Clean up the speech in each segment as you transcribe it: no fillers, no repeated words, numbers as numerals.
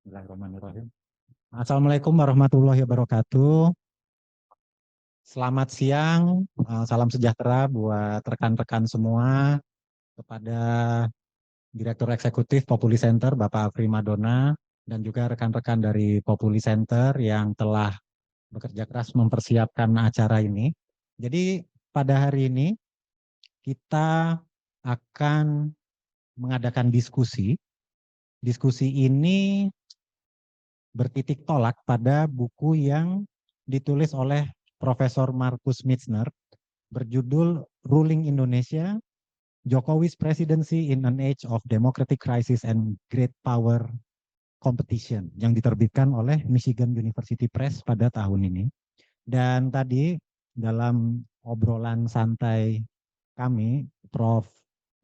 Bismillahirrahmanirrahim. Assalamualaikum warahmatullahi wabarakatuh. Selamat siang, salam sejahtera buat rekan-rekan semua, kepada Direktur Eksekutif Populi Center, Bapak Afri Madona, dan juga rekan-rekan dari Populi Center yang telah bekerja keras mempersiapkan acara ini. Jadi pada hari ini kita akan mengadakan diskusi. Diskusi ini bertitik tolak pada buku yang ditulis oleh Profesor Markus Mitzner berjudul Ruling Indonesia, Jokowi's Presidency in an Age of Democratic Crisis and Great Power Competition yang diterbitkan oleh Michigan University Press pada tahun ini. Dan tadi dalam obrolan santai kami, Prof.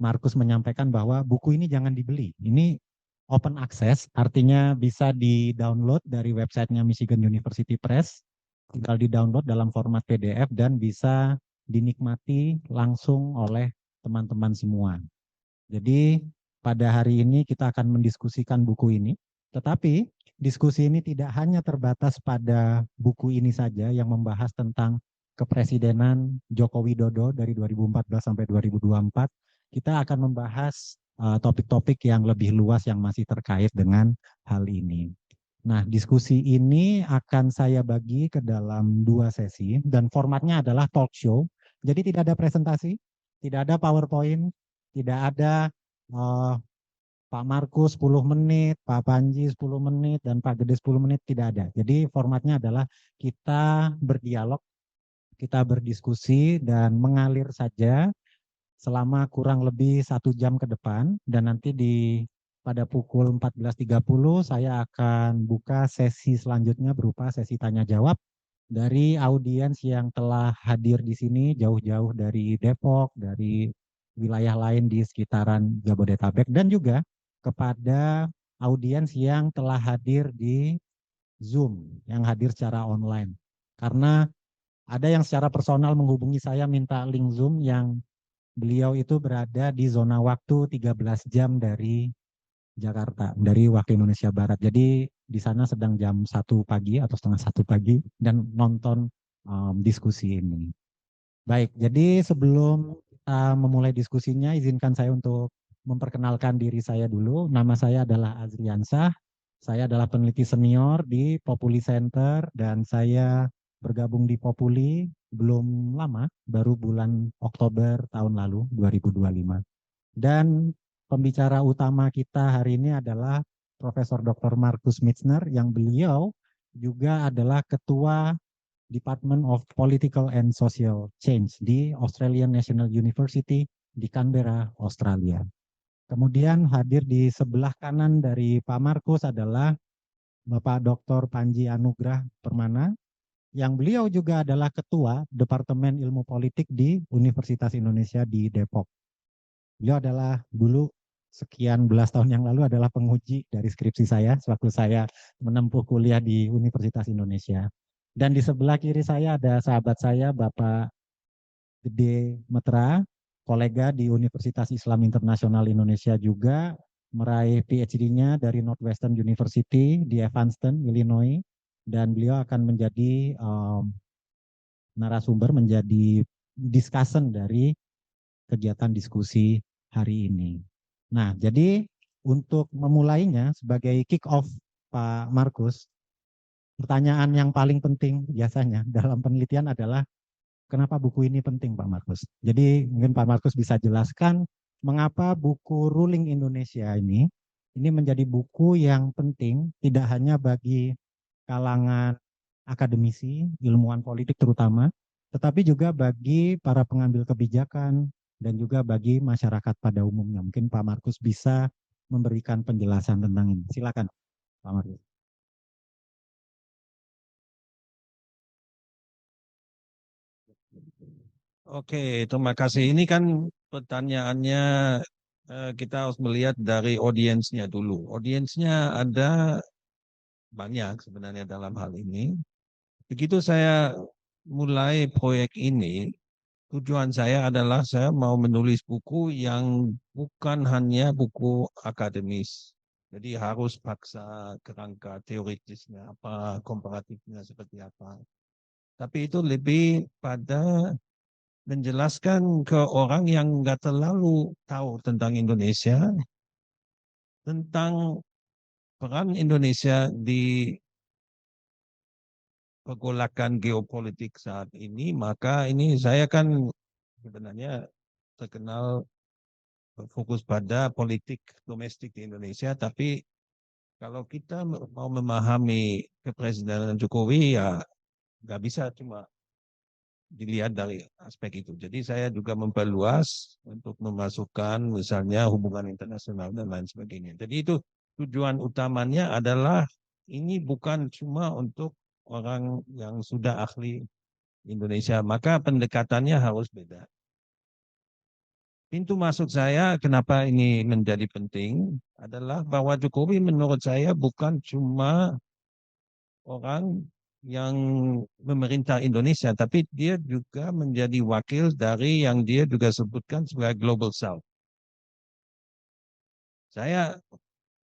Markus menyampaikan bahwa buku ini jangan dibeli. Ini open access, artinya bisa di-download dari websitenya Michigan University Press, tinggal di-download dalam format PDF dan bisa dinikmati langsung oleh teman-teman semua. Jadi pada hari ini kita akan mendiskusikan buku ini, tetapi diskusi ini tidak hanya terbatas pada buku ini saja yang membahas tentang kepresidenan Joko Widodo dari 2014 sampai 2024. Kita akan membahas topik-topik yang lebih luas yang masih terkait dengan hal ini. Nah, diskusi ini akan saya bagi ke dalam 2 sesi dan formatnya adalah talk show. Jadi tidak ada presentasi, tidak ada PowerPoint, tidak ada Pak Markus 10 menit, Pak Panji 10 menit, dan Pak Gede 10 menit, tidak ada. Jadi formatnya adalah kita berdialog, kita berdiskusi dan mengalir saja selama kurang lebih 1 jam ke depan, dan nanti pada pukul 14.30 saya akan buka sesi selanjutnya berupa sesi tanya jawab dari audiens yang telah hadir di sini jauh-jauh dari Depok, dari wilayah lain di sekitaran Jabodetabek, dan juga kepada audiens yang telah hadir di Zoom, yang hadir secara online. Karena ada yang secara personal menghubungi saya minta link Zoom yang beliau itu berada di zona waktu 13 jam dari Jakarta, dari waktu Indonesia Barat. Jadi di sana sedang jam 1 pagi atau setengah 1 pagi dan nonton diskusi ini. Baik, jadi sebelum kita memulai diskusinya, izinkan saya untuk memperkenalkan diri saya dulu. Nama saya adalah Azriansah. Saya adalah peneliti senior di Populi Center dan saya bergabung di Populi belum lama, baru bulan Oktober tahun lalu, 2025. Dan pembicara utama kita hari ini adalah Profesor Dr. Markus Mitzner yang beliau juga adalah Ketua Department of Political and Social Change di Australian National University di Canberra, Australia. Kemudian hadir di sebelah kanan dari Pak Markus adalah Bapak Dr. Panji Anugrah Permana, yang beliau juga adalah Ketua Departemen Ilmu Politik di Universitas Indonesia di Depok. Beliau adalah dulu sekian belas tahun yang lalu adalah penguji dari skripsi saya sewaktu saya menempuh kuliah di Universitas Indonesia. Dan di sebelah kiri saya ada sahabat saya, Bapak Gede Metra, kolega di Universitas Islam Internasional Indonesia juga, meraih PhD-nya dari Northwestern University di Evanston, Illinois, dan beliau akan menjadi narasumber, menjadi discussion dari kegiatan diskusi hari ini. Nah, jadi untuk memulainya sebagai kick off Pak Markus, pertanyaan yang paling penting biasanya dalam penelitian adalah kenapa buku ini penting, Pak Markus? Jadi mungkin Pak Markus bisa jelaskan mengapa buku Ruling Indonesia ini menjadi buku yang penting tidak hanya bagi kalangan akademisi, ilmuwan politik terutama, tetapi juga bagi para pengambil kebijakan dan juga bagi masyarakat pada umumnya. Mungkin Pak Markus bisa memberikan penjelasan tentang ini. Silakan, Pak Markus. Oke, terima kasih. Ini kan pertanyaannya kita harus melihat dari audiensnya dulu. Audiensnya ada banyak sebenarnya dalam hal ini. Begitu saya mulai proyek ini, tujuan saya adalah saya mau menulis buku yang bukan hanya buku akademis. Jadi harus paksa kerangka teoritisnya apa, komparatifnya seperti apa. Tapi itu lebih pada menjelaskan ke orang yang nggak terlalu tahu tentang Indonesia, tentang peran Indonesia di pergolakan geopolitik saat ini. Maka ini saya kan sebenarnya terkenal fokus pada politik domestik di Indonesia, tapi kalau kita mau memahami kepresidenan Jokowi ya nggak bisa cuma dilihat dari aspek itu. Jadi saya juga memperluas untuk memasukkan misalnya hubungan internasional dan lain sebagainya. Jadi itu tujuan utamanya adalah ini bukan cuma untuk orang yang sudah ahli Indonesia, maka pendekatannya harus beda. Pintu masuk saya, kenapa ini menjadi penting, adalah bahwa Jokowi menurut saya bukan cuma orang yang memerintah Indonesia, tapi dia juga menjadi wakil dari yang dia juga sebutkan sebagai Global South. Saya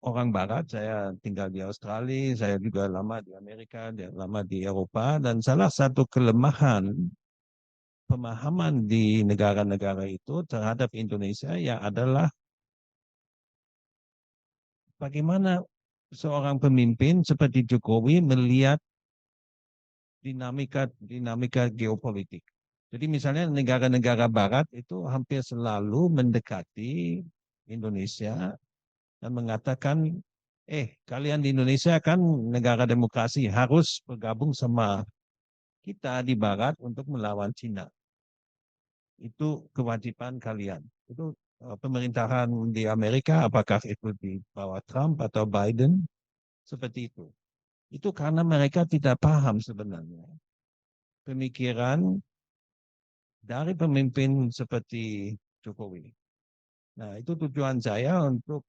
orang Barat, saya tinggal di Australia, saya juga lama di Amerika, lama di Eropa, dan salah satu kelemahan pemahaman di negara-negara itu terhadap Indonesia ya adalah bagaimana seorang pemimpin seperti Jokowi melihat dinamika geopolitik. Jadi misalnya negara-negara barat itu hampir selalu mendekati Indonesia dan mengatakan, kalian di Indonesia kan negara demokrasi, harus bergabung sama kita di barat untuk melawan Cina. Itu kewajiban kalian. Itu pemerintahan di Amerika, apakah itu di bawah Trump atau Biden, seperti itu. Itu karena mereka tidak paham sebenarnya pemikiran dari pemimpin seperti Jokowi. Nah, itu tujuan saya untuk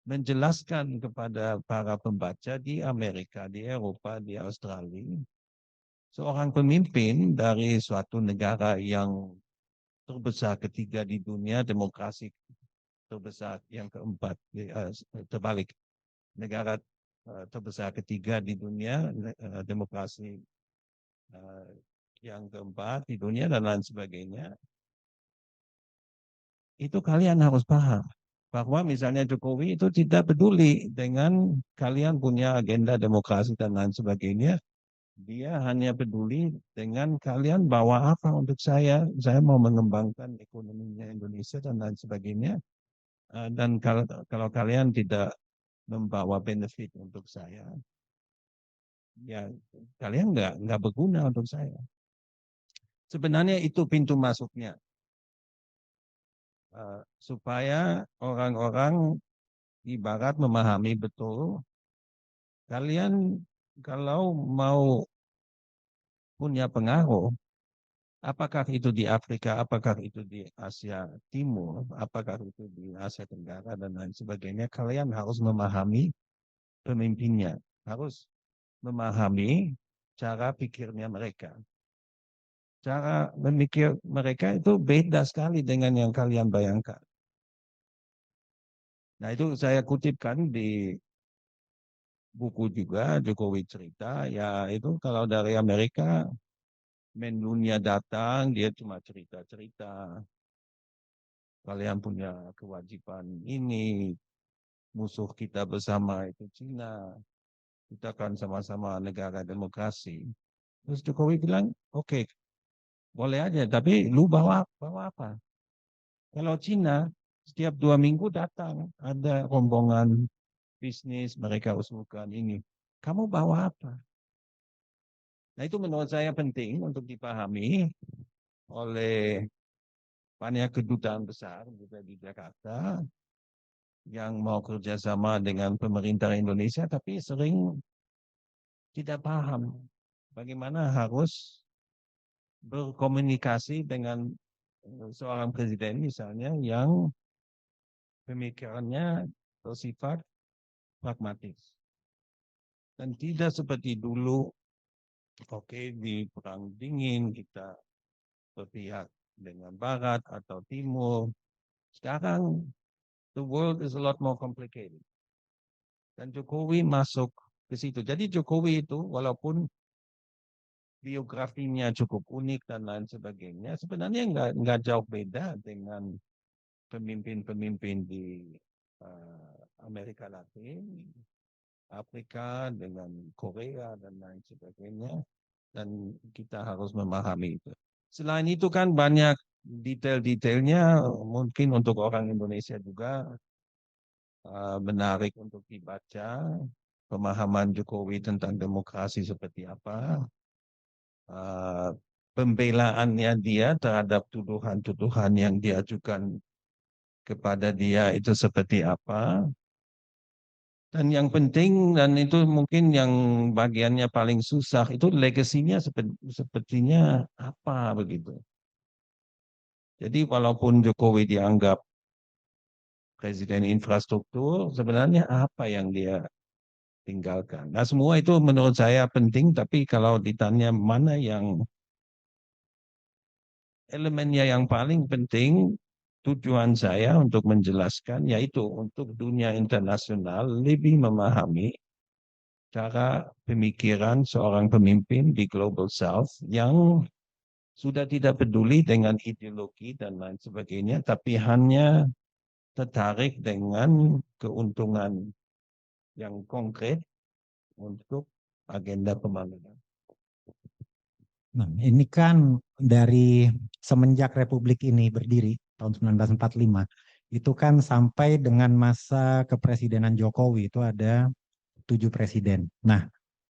menjelaskan kepada para pembaca di Amerika, di Eropa, di Australia, seorang pemimpin dari suatu negara yang terbesar ketiga di dunia, demokrasi terbesar yang keempat, terbalik, negara terbesar ketiga di dunia, demokrasi yang keempat di dunia dan lain sebagainya, itu kalian harus paham bahwa misalnya Jokowi itu tidak peduli dengan kalian punya agenda demokrasi dan lain sebagainya. Dia hanya peduli dengan kalian bawa apa untuk saya. Saya mau mengembangkan ekonominya Indonesia dan lain sebagainya. Dan kalau kalian tidak membawa benefit untuk saya, ya kalian nggak berguna untuk saya. Sebenarnya itu pintu masuknya. Supaya orang-orang di Barat memahami betul, kalian kalau mau punya pengaruh, apakah itu di Afrika, apakah itu di Asia Timur, apakah itu di Asia Tenggara, dan lain sebagainya, kalian harus memahami pemimpinnya, harus memahami cara pikirnya mereka. Cara memikir mereka itu beda sekali dengan yang kalian bayangkan. Nah itu saya kutipkan di buku juga Jokowi cerita, ya itu kalau dari Amerika menunya datang dia cuma cerita-cerita, kalian punya kewajiban ini, musuh kita bersama itu Cina, kita kan sama-sama negara demokrasi. Terus Jokowi bilang, oke, boleh aja, tapi lu bawa apa? Kalau Cina setiap 2 minggu datang ada rombongan bisnis mereka usulkan ini, kamu bawa apa? Nah itu menurut saya penting untuk dipahami oleh banyak kedutaan besar juga di Jakarta yang mau kerjasama dengan pemerintah Indonesia, tapi sering tidak paham bagaimana harus berkomunikasi dengan seorang presiden misalnya yang pemikirannya bersifat pragmatis. Dan tidak seperti dulu, oke, di perang dingin kita berpihak dengan barat atau timur. Sekarang the world is a lot more complicated. Dan Jokowi masuk ke situ. Jadi Jokowi itu walaupun biografinya cukup unik dan lain sebagainya, sebenarnya nggak jauh beda dengan pemimpin-pemimpin di Amerika Latin, Afrika, dengan Korea dan lain sebagainya. Dan kita harus memahami itu. Selain itu kan banyak detail-detailnya mungkin untuk orang Indonesia juga menarik untuk dibaca. Pemahaman Jokowi tentang demokrasi seperti apa, pembelaannya dia terhadap tuduhan-tuduhan yang diajukan kepada dia itu seperti apa. Dan yang penting, dan itu mungkin yang bagiannya paling susah, itu legasinya sepertinya apa begitu. Jadi walaupun Jokowi dianggap presiden infrastruktur, sebenarnya apa yang dia tinggalkan. Nah semua itu menurut saya penting, tapi kalau ditanya mana yang elemennya yang paling penting, tujuan saya untuk menjelaskan yaitu untuk dunia internasional lebih memahami cara pemikiran seorang pemimpin di Global South yang sudah tidak peduli dengan ideologi dan lain sebagainya, tapi hanya tertarik dengan keuntungan yang konkret untuk agenda pembangunan. Nah, ini kan dari semenjak Republik ini berdiri tahun 1945, itu kan sampai dengan masa kepresidenan Jokowi itu ada 7 presiden. Nah,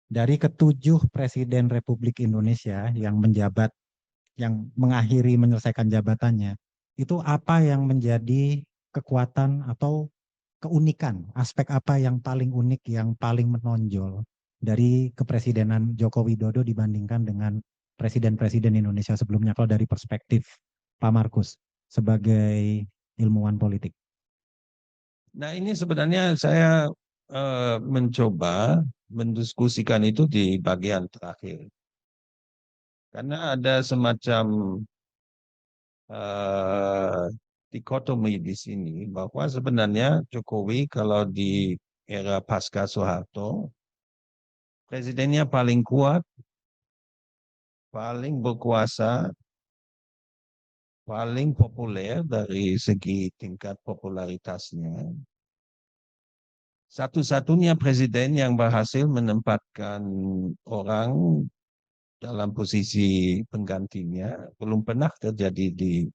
dari ketujuh presiden Republik Indonesia yang menjabat, yang mengakhiri menyelesaikan jabatannya, itu apa yang menjadi kekuatan atau keunikan, aspek apa yang paling unik, yang paling menonjol dari kepresidenan Joko Widodo dibandingkan dengan presiden-presiden Indonesia sebelumnya, kalau dari perspektif Pak Markus sebagai ilmuwan politik? Nah ini sebenarnya saya mencoba mendiskusikan itu di bagian terakhir. Karena ada semacam uh, dikotomi di sini bahwa sebenarnya Jokowi kalau di era pasca Soeharto, presidennya paling kuat, paling berkuasa, paling populer dari segi tingkat popularitasnya. Satu-satunya presiden yang berhasil menempatkan orang dalam posisi penggantinya belum pernah terjadi di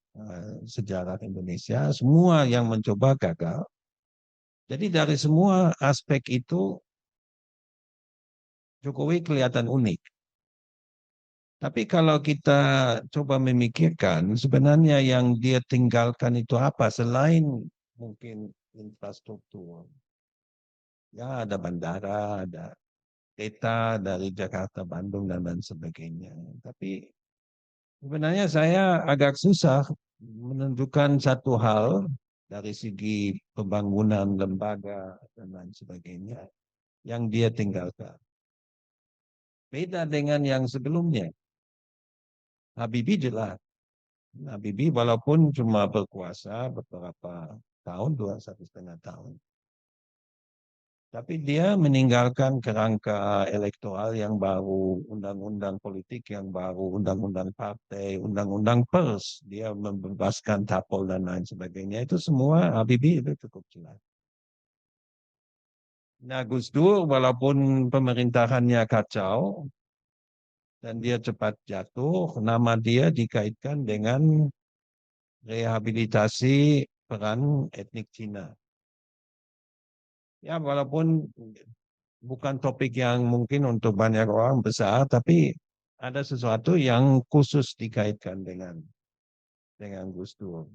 sejarah Indonesia. Semua yang mencoba gagal. Jadi dari semua aspek itu Jokowi kelihatan unik. Tapi kalau kita coba memikirkan sebenarnya yang dia tinggalkan itu apa selain mungkin infrastruktur. Ya ada bandara, ada kereta dari Jakarta, Bandung dan lain sebagainya. Tapi sebenarnya saya agak susah menentukan satu hal dari segi pembangunan lembaga dan lain sebagainya yang dia tinggalkan. Beda dengan yang sebelumnya. Habibie jelas. Habibie walaupun cuma berkuasa beberapa tahun, 2,5 tahun. Tapi dia meninggalkan kerangka elektoral yang baru, undang-undang politik yang baru, undang-undang partai, undang-undang pers. Dia membebaskan tapol dan lain sebagainya. Itu semua Habibie itu cukup jelas. Nah, Gus Dur walaupun pemerintahannya kacau dan dia cepat jatuh, nama dia dikaitkan dengan rehabilitasi peran etnik Cina. Ya, walaupun bukan topik yang mungkin untuk banyak orang besar, tapi ada sesuatu yang khusus dikaitkan dengan Gus Dur.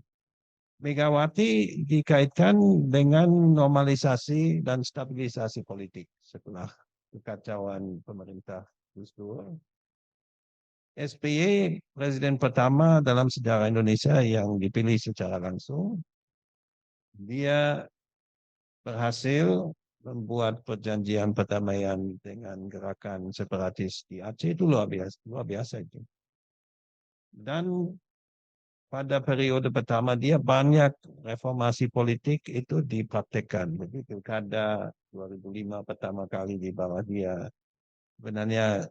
Megawati dikaitkan dengan normalisasi dan stabilisasi politik setelah kekacauan pemerintah Gus Dur. SBY presiden pertama dalam sejarah Indonesia yang dipilih secara langsung. Dia berhasil membuat perjanjian perdamaian dengan gerakan separatis di Aceh itu luar biasa itu. Dan pada periode pertama dia banyak reformasi politik itu dipraktekkan. Jadi pilkada 2005 pertama kali di bawah dia. Sebenarnya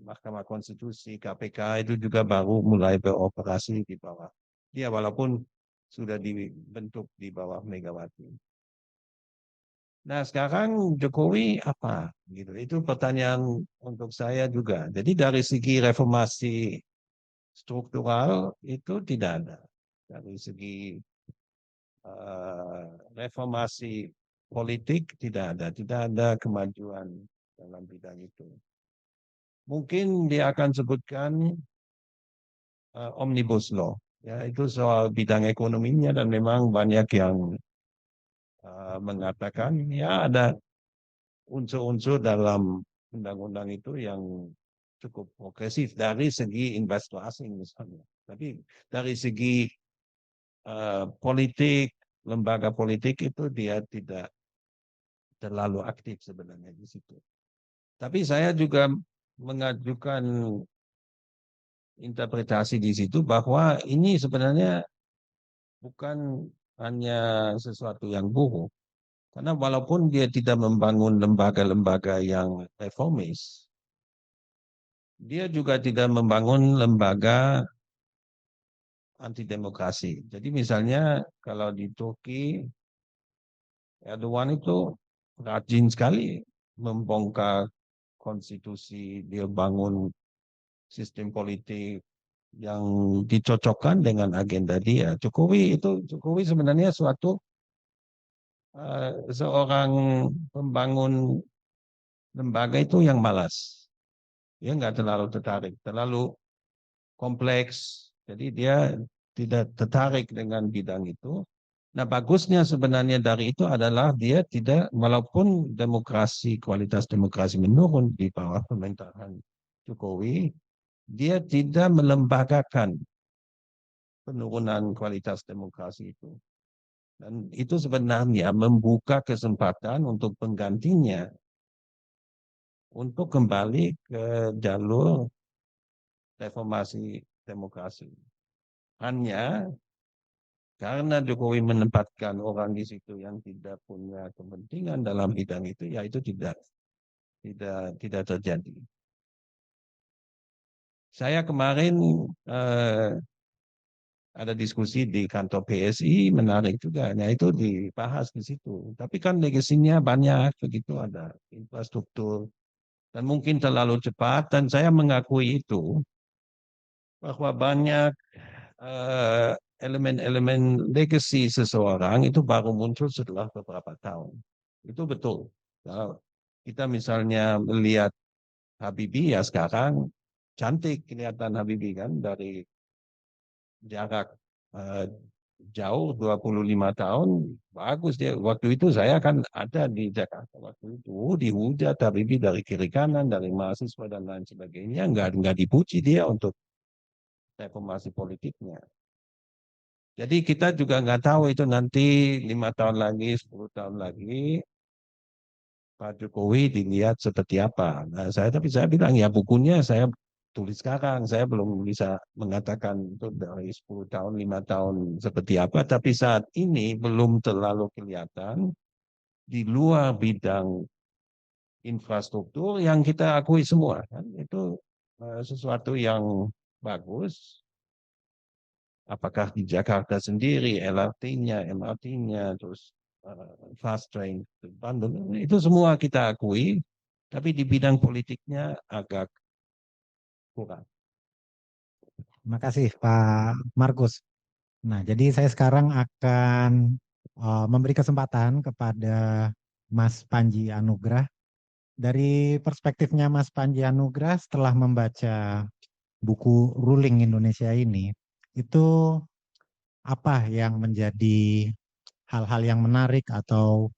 Mahkamah Konstitusi, KPK itu juga baru mulai beroperasi di bawah dia, walaupun sudah dibentuk di bawah Megawati. Nah, sekarang Jokowi apa? Gitu. Itu pertanyaan untuk saya juga. Jadi dari segi reformasi struktural itu tidak ada. Dari segi reformasi politik tidak ada kemajuan dalam bidang itu. Mungkin dia akan sebutkan omnibus law. Ya, itu soal bidang ekonominya dan memang banyak yang mengatakan ya ada unsur-unsur dalam undang-undang itu yang cukup progresif dari segi investor asing misalnya. Tapi dari segi politik, lembaga politik itu dia tidak terlalu aktif sebenarnya di situ. Tapi saya juga mengajukan interpretasi di situ bahwa ini sebenarnya bukan hanya sesuatu yang buruk. Karena walaupun dia tidak membangun lembaga-lembaga yang reformis, dia juga tidak membangun lembaga anti demokrasi. Jadi misalnya kalau di Turki, Erdogan itu rajin sekali membongkar konstitusi, dia bangun sistem politik yang dicocokkan dengan agenda dia. Jokowi sebenarnya seorang pembangun lembaga itu yang malas. Dia nggak terlalu tertarik, terlalu kompleks. Jadi dia tidak tertarik dengan bidang itu. Nah, bagusnya sebenarnya dari itu adalah dia tidak, walaupun kualitas demokrasi menurun di bawah pemerintahan Jokowi, dia tidak melembagakan penurunan kualitas demokrasi itu. Dan itu sebenarnya membuka kesempatan untuk penggantinya untuk kembali ke jalur reformasi demokrasi. Hanya karena Jokowi menempatkan orang di situ yang tidak punya kepentingan dalam bidang itu, ya itu tidak terjadi. Saya kemarin eh, ada diskusi di kantor PSI, menarik juga. Nah itu dibahas di situ. Tapi kan legasinya banyak, begitu ada infrastruktur dan mungkin terlalu cepat. Dan saya mengakui itu bahwa banyak elemen-elemen legacy seseorang itu baru muncul setelah beberapa tahun. Itu betul. Kalau kita misalnya melihat Habibie ya sekarang cantik kelihatan Habibie kan dari jarak eh, jauh 25 tahun bagus dia. Waktu itu saya kan ada di Jakarta waktu itu dihujat Habibie dari kiri kanan dari mahasiswa dan lain sebagainya nggak dipuji dia untuk reformasi politiknya. Jadi kita juga nggak tahu itu nanti 5 tahun lagi, 10 tahun lagi Pak Jokowi dilihat seperti apa. Nah, tapi saya bilang ya bukunya saya tulis sekarang. Saya belum bisa mengatakan itu dari 10 tahun, 5 tahun seperti apa. Tapi saat ini belum terlalu kelihatan di luar bidang infrastruktur yang kita akui semua. Kan? Itu sesuatu yang bagus. Apakah di Jakarta sendiri, LRT-nya, MRT-nya, terus fast train ke Bandung, itu semua kita akui, tapi di bidang politiknya agak kurang. Terima kasih Pak Markus. Nah, jadi saya sekarang akan memberi kesempatan kepada Mas Panji Anugrah. Dari perspektifnya Mas Panji Anugrah setelah membaca buku Ruling Indonesia ini, itu apa yang menjadi hal-hal yang menarik atau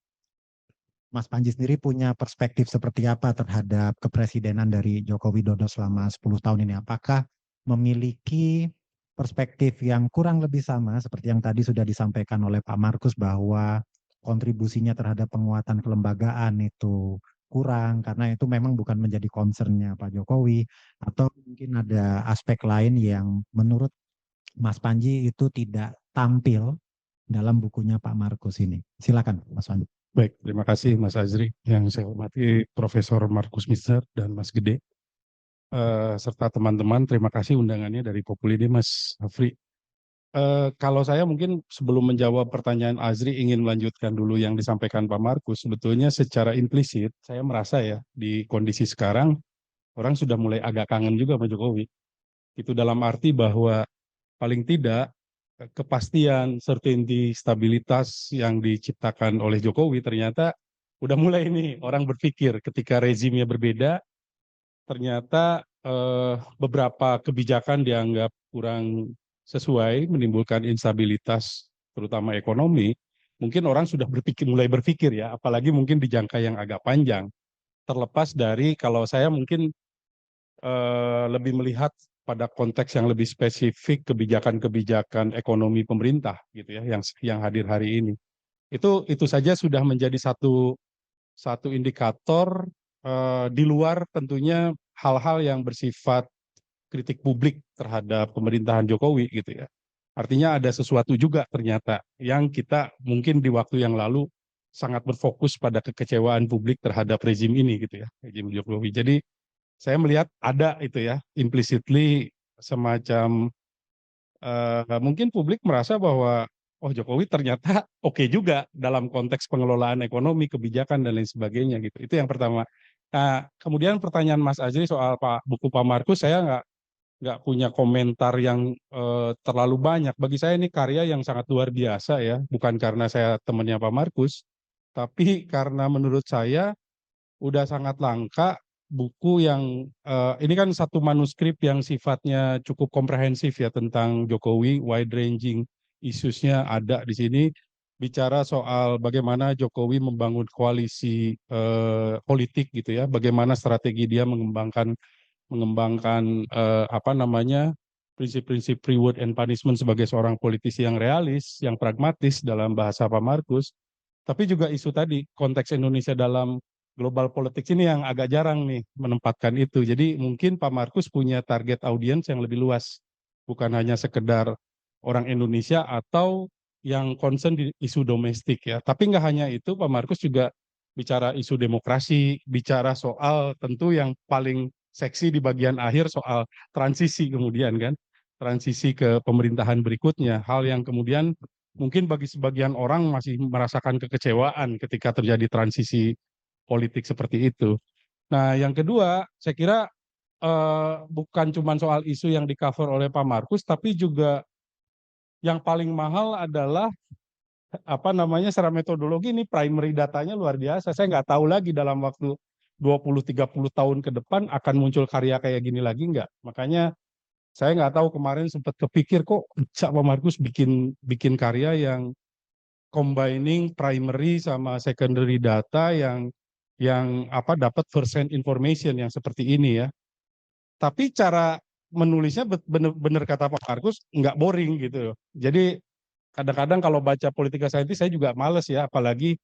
Mas Panji sendiri punya perspektif seperti apa terhadap kepresidenan dari Joko Widodo selama 10 tahun ini? Apakah memiliki perspektif yang kurang lebih sama seperti yang tadi sudah disampaikan oleh Pak Markus bahwa kontribusinya terhadap penguatan kelembagaan itu kurang karena itu memang bukan menjadi concernnya Pak Jokowi atau mungkin ada aspek lain yang menurut Mas Panji itu tidak tampil dalam bukunya Pak Markus ini. Silakan, Mas Panji. Baik, terima kasih Mas Azri. Yang saya hormati Profesor Markus Mister dan Mas Gede. Serta teman-teman, terima kasih undangannya dari Populi ini, Mas Afri. Kalau saya mungkin sebelum menjawab pertanyaan Azri ingin melanjutkan dulu yang disampaikan Pak Markus. Sebetulnya secara implisit saya merasa ya di kondisi sekarang orang sudah mulai agak kangen juga sama Jokowi. Itu dalam arti bahwa paling tidak kepastian, certainty, stabilitas yang diciptakan oleh Jokowi ternyata udah mulai nih orang berpikir ketika rezimnya berbeda, ternyata beberapa kebijakan dianggap kurang sesuai, menimbulkan instabilitas, terutama ekonomi. Mungkin orang sudah mulai berpikir ya, apalagi mungkin di jangka yang agak panjang. Terlepas dari kalau saya mungkin lebih melihat pada konteks yang lebih spesifik kebijakan-kebijakan ekonomi pemerintah gitu ya yang hadir hari ini. Itu saja sudah menjadi satu indikator di luar tentunya hal-hal yang bersifat kritik publik terhadap pemerintahan Jokowi gitu ya. Artinya ada sesuatu juga ternyata yang kita mungkin di waktu yang lalu sangat berfokus pada kekecewaan publik terhadap rezim ini gitu ya, rezim Jokowi. Jadi saya melihat ada itu ya, implicitly semacam mungkin publik merasa bahwa oh Jokowi ternyata oke juga dalam konteks pengelolaan ekonomi, kebijakan dan lain sebagainya gitu. Itu yang pertama. Nah, kemudian pertanyaan Mas Azri soal buku Pak Markus, saya nggak punya komentar yang terlalu banyak. Bagi saya ini karya yang sangat luar biasa ya, bukan karena saya temannya Pak Markus, tapi karena menurut saya udah sangat langka buku yang ini kan satu manuskrip yang sifatnya cukup komprehensif ya tentang Jokowi, wide ranging issues-nya ada di sini, bicara soal bagaimana Jokowi membangun koalisi politik gitu ya, bagaimana strategi dia mengembangkan apa namanya prinsip-prinsip reward and punishment sebagai seorang politisi yang realis, yang pragmatis dalam bahasa Pak Markus, tapi juga isu tadi konteks Indonesia dalam global politics ini yang agak jarang nih menempatkan itu. Jadi mungkin Pak Markus punya target audiens yang lebih luas, bukan hanya sekedar orang Indonesia atau yang concern di isu domestik ya. Tapi nggak hanya itu, Pak Markus juga bicara isu demokrasi, bicara soal tentu yang paling seksi di bagian akhir soal transisi kemudian kan, transisi ke pemerintahan berikutnya. Hal yang kemudian mungkin bagi sebagian orang masih merasakan kekecewaan ketika terjadi transisi politik seperti itu. Nah, yang kedua, saya kira bukan cuma soal isu yang di-cover oleh Pak Markus, tapi juga yang paling mahal adalah apa namanya secara metodologi ini primary datanya luar biasa. Saya nggak tahu lagi dalam waktu 20-30 tahun ke depan akan muncul karya kayak gini lagi nggak. Makanya saya nggak tahu kemarin sempat kepikir kok Pak Markus bikin bikin karya yang combining primary sama secondary data yang apa dapat first hand information yang seperti ini ya. Tapi cara menulisnya benar kata Pak Markus nggak boring gitu loh. Jadi kadang-kadang kalau baca political scientist saya juga males ya, apalagi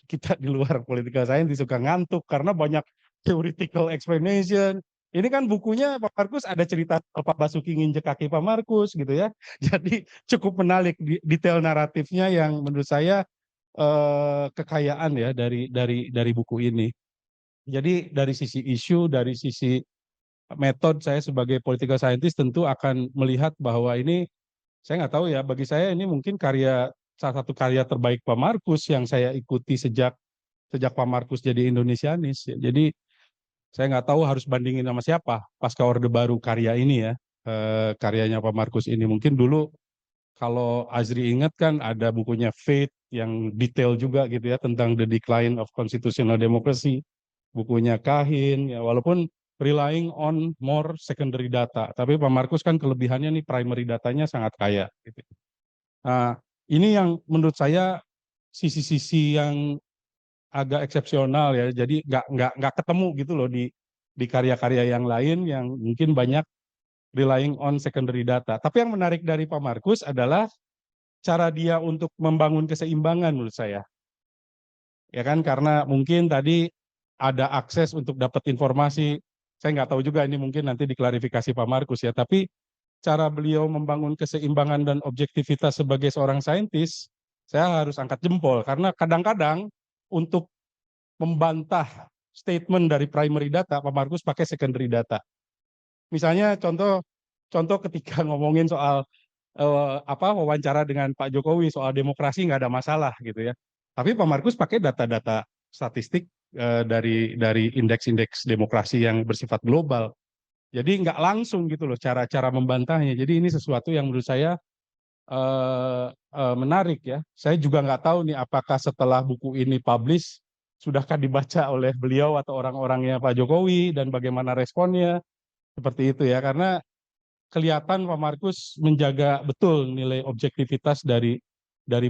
kita di luar political scientist suka ngantuk karena banyak theoretical explanation. Ini kan bukunya Pak Markus ada cerita Pak Basuki nginjek kaki Pak Markus gitu ya. Jadi cukup menarik detail naratifnya yang menurut saya kekayaan ya dari buku ini. Jadi dari sisi isu, dari sisi metode saya sebagai political scientist tentu akan melihat bahwa ini saya nggak tahu ya, bagi saya ini mungkin salah satu karya terbaik Pak Markus yang saya ikuti sejak Pak Markus jadi Indonesianis. Jadi saya nggak tahu harus bandingin sama siapa pasca Orde Baru karya ini ya, karyanya Pak Markus ini. Mungkin dulu kalau Azri ingat kan ada bukunya Faith yang detail juga gitu ya tentang the decline of constitutional democracy, bukunya Kahin ya walaupun relying on more secondary data, tapi Pak Markus kan kelebihannya nih primary datanya sangat kaya gitu. Nah, ini yang menurut saya sisi-sisi yang agak eksepsional ya. Jadi nggak ketemu gitu loh di karya-karya yang lain yang mungkin banyak relying on secondary data. Tapi yang menarik dari Pak Markus adalah cara dia untuk membangun keseimbangan menurut saya. Ya kan karena mungkin tadi ada akses untuk dapat informasi. Saya nggak tahu juga ini mungkin nanti diklarifikasi Pak Markus ya. Tapi cara beliau membangun keseimbangan dan objektivitas sebagai seorang saintis, saya harus angkat jempol karena kadang-kadang untuk membantah statement dari primary data, Pak Markus pakai secondary data. Misalnya contoh ketika ngomongin soal wawancara dengan Pak Jokowi soal demokrasi nggak ada masalah gitu ya. Tapi Pak Markus pakai data-data statistik dari indeks-indeks demokrasi yang bersifat global. Jadi nggak langsung gitu loh cara-cara membantahnya. Jadi ini sesuatu yang menurut saya menarik ya. Saya juga nggak tahu nih apakah setelah buku ini publish sudahkah dibaca oleh beliau atau orang-orangnya Pak Jokowi dan bagaimana responnya seperti itu ya. Karena kelihatan Pak Markus menjaga betul nilai objektivitas dari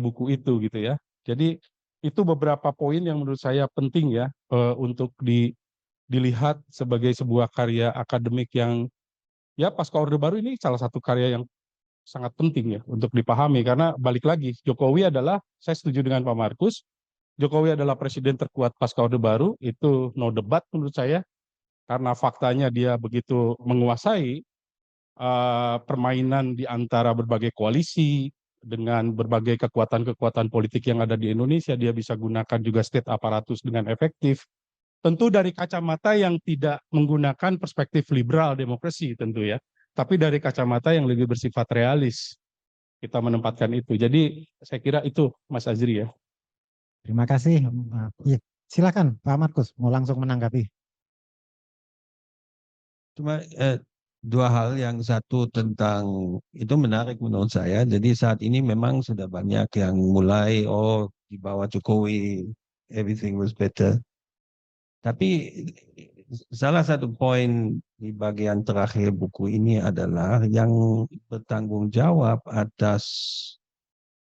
buku itu gitu ya. Jadi itu beberapa poin yang menurut saya penting ya untuk dilihat sebagai sebuah karya akademik yang ya pasca Orde Baru ini salah satu karya yang sangat penting ya untuk dipahami karena balik lagi Jokowi adalah saya setuju dengan Pak Markus, Jokowi adalah presiden terkuat pasca Orde Baru itu no debat menurut saya karena faktanya dia begitu menguasai permainan di antara berbagai koalisi dengan berbagai kekuatan-kekuatan politik yang ada di Indonesia, dia bisa gunakan juga state aparatus dengan efektif. Tentu dari kacamata yang tidak menggunakan perspektif liberal demokrasi tentu ya, tapi dari kacamata yang lebih bersifat realis kita menempatkan itu. Jadi saya kira itu Mas Azri ya. Terima kasih. Iya, silakan Pak Markus mau langsung menanggapi. Cuma dua hal, yang satu tentang itu menarik menurut saya. Jadi saat ini memang sudah banyak yang mulai di bawah Jokowi everything was better. Tapi salah satu poin di bagian terakhir buku ini adalah yang bertanggung jawab atas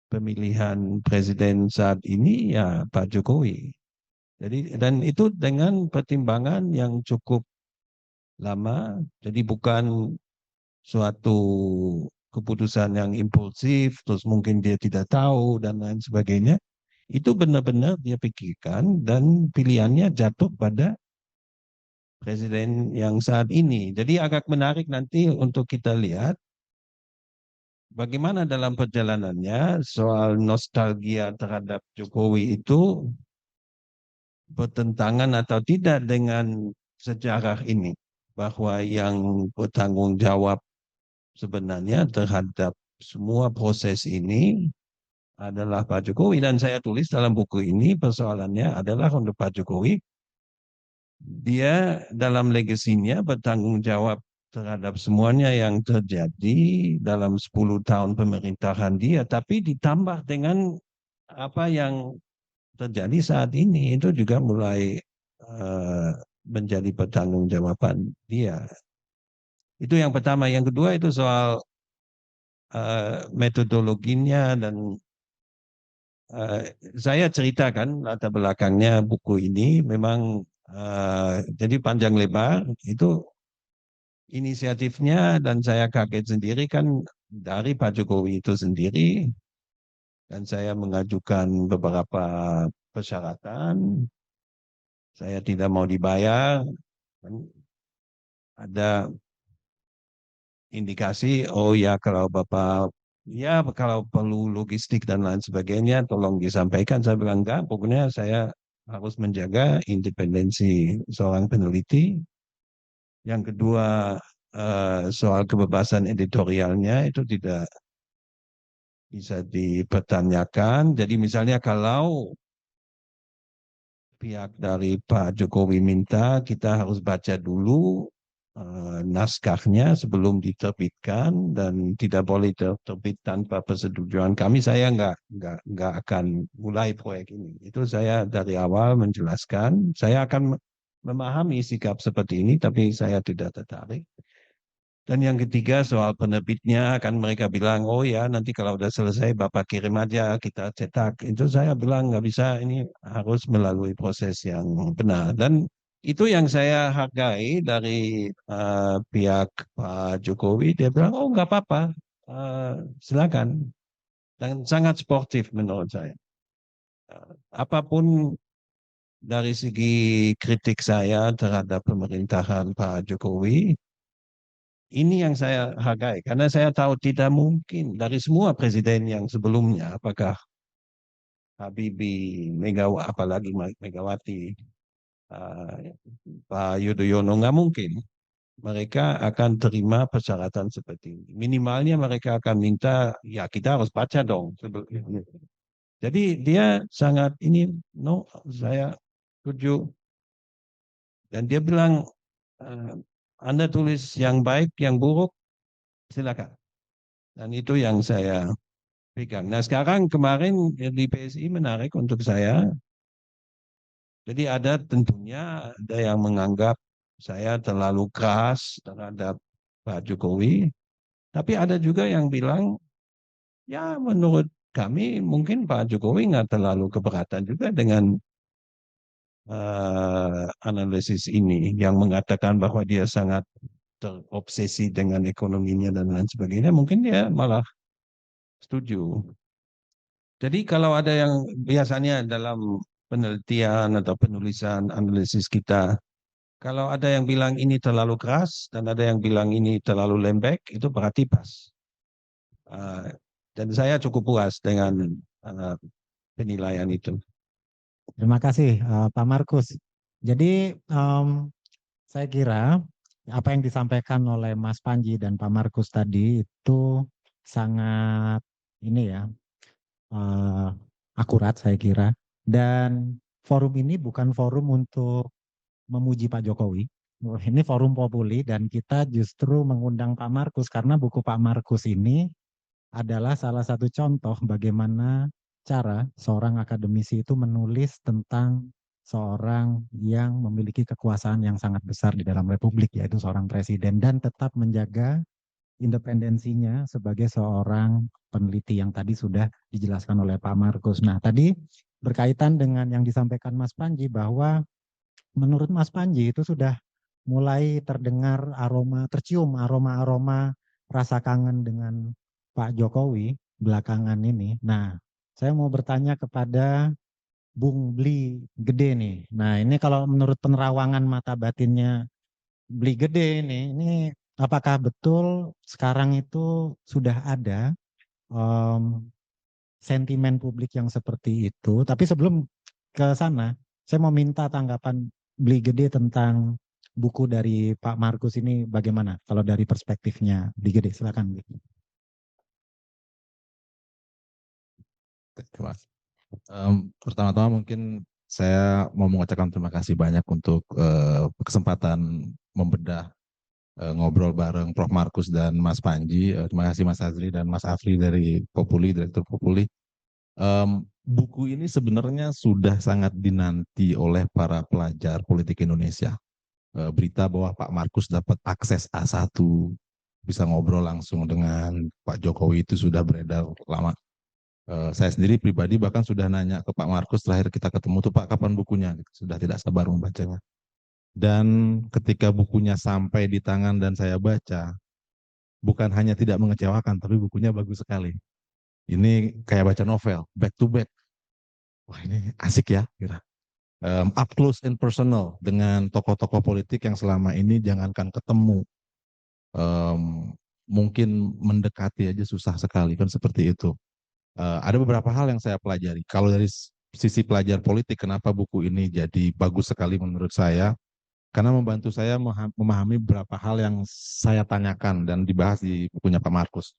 pemilihan presiden saat ini ya Pak Jokowi. Jadi dan itu dengan pertimbangan yang cukup lama. Jadi bukan suatu keputusan yang impulsif, terus mungkin dia tidak tahu dan lain sebagainya. Itu benar-benar dia pikirkan dan pilihannya jatuh pada presiden yang saat ini. Jadi agak menarik nanti untuk kita lihat bagaimana dalam perjalanannya soal nostalgia terhadap Jokowi itu bertentangan atau tidak dengan sejarah ini. Bahwa yang bertanggung jawab sebenarnya terhadap semua proses ini adalah Pak Jokowi. Dan saya tulis dalam buku ini persoalannya adalah untuk Pak Jokowi. Dia dalam legasinya bertanggung jawab terhadap semuanya yang terjadi dalam 10 tahun pemerintahan dia. Tapi ditambah dengan apa yang terjadi saat ini itu juga mulai menjadi pertanggungjawaban dia. Itu yang pertama. Yang kedua itu soal metodologinya dan saya ceritakan latar belakangnya buku ini memang jadi panjang lebar itu inisiatifnya dan saya kaget sendiri kan dari Pak Jokowi itu sendiri dan saya mengajukan beberapa persyaratan. Saya tidak mau dibayar. Ada indikasi, oh ya kalau Bapak, ya kalau perlu logistik dan lain sebagainya, tolong disampaikan. Saya bilang enggak, pokoknya saya harus menjaga independensi seorang peneliti. Yang kedua, soal kebebasan editorialnya itu tidak bisa dipertanyakan. Jadi misalnya kalau pihak dari Pak Jokowi minta kita harus baca dulu naskahnya sebelum diterbitkan dan tidak boleh terbit tanpa persetujuan kami. Saya nggak akan mulai proyek ini. Itu saya dari awal menjelaskan. Saya akan memahami sikap seperti ini, tapi saya tidak tertarik. Dan yang ketiga soal penerbitnya, kan mereka bilang, oh ya nanti kalau udah selesai Bapak kirim aja, kita cetak. Itu saya bilang nggak bisa, ini harus melalui proses yang benar. Dan itu yang saya hargai dari pihak Pak Jokowi. Dia bilang, oh nggak apa-apa, silakan. Dan sangat sportif menurut saya. Apapun dari segi kritik saya terhadap pemerintahan Pak Jokowi, ini yang saya hargai karena saya tahu tidak mungkin dari semua presiden yang sebelumnya, apakah Habibie, Megawati, apalagi Megawati, Pak Yudhoyono, nggak mungkin mereka akan terima persyaratan seperti ini. Minimalnya mereka akan minta, ya kita harus baca dong. Jadi dia sangat ini, no, saya setuju. Dan dia bilang, Anda tulis yang baik, yang buruk, silakan. Dan itu yang saya pegang. Nah sekarang kemarin di PSI menarik untuk saya. Jadi ada tentunya ada yang menganggap saya terlalu keras terhadap Pak Jokowi. Tapi ada juga yang bilang, ya menurut kami mungkin Pak Jokowi nggak terlalu keberatan juga dengan analisis ini yang mengatakan bahwa dia sangat terobsesi dengan ekonominya dan lain sebagainya. Mungkin dia malah setuju. Jadi kalau ada yang biasanya dalam penelitian atau penulisan analisis kita, kalau ada yang bilang ini terlalu keras dan ada yang bilang ini terlalu lembek, itu berarti pas. Uh, dan saya cukup puas dengan uh, penilaian itu. Terima kasih Pak Markus. Jadi saya kira apa yang disampaikan oleh Mas Panji dan Pak Markus tadi itu sangat ini ya eh, akurat saya kira. Dan forum ini bukan forum untuk memuji Pak Jokowi. Ini forum populi dan kita justru mengundang Pak Markus karena buku Pak Markus ini adalah salah satu contoh bagaimana cara seorang akademisi itu menulis tentang seorang yang memiliki kekuasaan yang sangat besar di dalam republik, yaitu seorang presiden, dan tetap menjaga independensinya sebagai seorang peneliti yang tadi sudah dijelaskan oleh Pak Markus. Nah, tadi berkaitan dengan yang disampaikan Mas Panji bahwa menurut Mas Panji itu sudah mulai terdengar tercium aroma-aroma rasa kangen dengan Pak Jokowi belakangan ini. Nah, saya mau bertanya kepada Bung Bli Gede nih. Nah, ini kalau menurut penerawangan mata batinnya Bli Gede ini apakah betul sekarang itu sudah ada em, sentimen publik yang seperti itu? Tapi sebelum ke sana, saya mau minta tanggapan Bli Gede tentang buku dari Pak Markus ini bagaimana? Kalau dari perspektifnya Bli Gede, silakan. Bli. Pertama-tama mungkin saya mau mengucapkan terima kasih banyak untuk kesempatan membedah ngobrol bareng Prof. Markus dan Mas Panji. Terima kasih Mas Azri dan Mas Afri dari Populi, Direktur Populi. Buku ini sebenarnya sudah sangat dinanti oleh para pelajar politik Indonesia. Berita bahwa Pak Markus dapat akses A1, bisa ngobrol langsung dengan Pak Jokowi itu sudah beredar lama. Saya sendiri pribadi bahkan sudah nanya ke Pak Markus terakhir kita ketemu tuh Pak kapan bukunya, sudah tidak sabar membacanya. Dan ketika bukunya sampai di tangan dan saya baca, bukan hanya tidak mengecewakan, tapi bukunya bagus sekali. Ini kayak baca novel, back to back. Wah ini asik ya, kira. Up close and personal dengan tokoh-tokoh politik yang selama ini jangankan ketemu, mungkin mendekati aja susah sekali kan seperti itu. Ada beberapa hal yang saya pelajari. Kalau dari sisi pelajar politik, kenapa buku ini jadi bagus sekali menurut saya? Karena membantu saya memahami beberapa hal yang saya tanyakan dan dibahas di bukunya Pak Markus.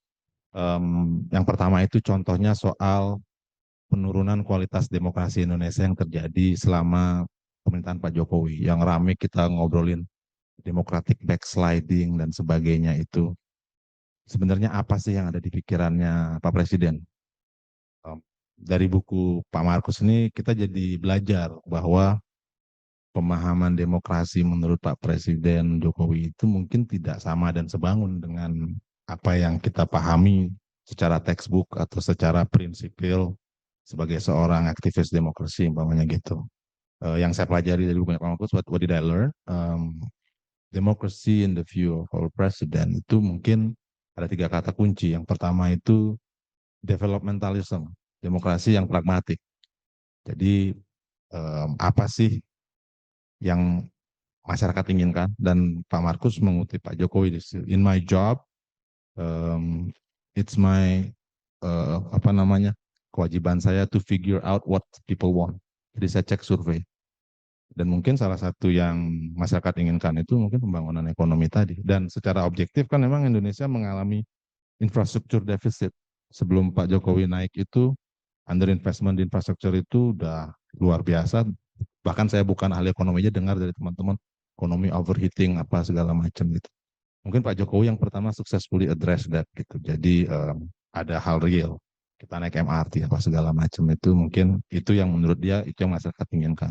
Yang pertama itu contohnya soal penurunan kualitas demokrasi Indonesia yang terjadi selama pemerintahan Pak Jokowi. Yang rame kita ngobrolin democratic backsliding dan sebagainya itu. Sebenarnya apa sih yang ada di pikirannya Pak Presiden? Dari buku Pak Markus ini kita jadi belajar bahwa pemahaman demokrasi menurut Pak Presiden Jokowi itu mungkin tidak sama dan sebangun dengan apa yang kita pahami secara textbook atau secara prinsipil sebagai seorang aktivis demokrasi umpamanya gitu. Yang saya pelajari dari buku Pak Markus, what did I learn? Democracy in the view of our president itu mungkin ada 3 kata kunci. Yang pertama itu developmentalism, demokrasi yang pragmatik. Jadi apa sih yang masyarakat inginkan, dan Pak Markus mengutip Pak Jokowi, in my job, it's my kewajiban saya to figure out what people want. Jadi saya cek survei. Dan mungkin salah satu yang masyarakat inginkan itu mungkin pembangunan ekonomi tadi. Dan secara objektif kan memang Indonesia mengalami infrastruktur defisit. Sebelum Pak Jokowi naik itu, underinvestment di infrastruktur itu udah luar biasa. Bahkan saya bukan ahli ekonomi aja dengar dari teman-teman, ekonomi overheating apa segala macam gitu. Mungkin Pak Jokowi yang pertama successfully address that gitu. Jadi ada hal real. Kita naik MRT apa segala macam itu mungkin itu yang menurut dia itu yang masyarakat inginkan.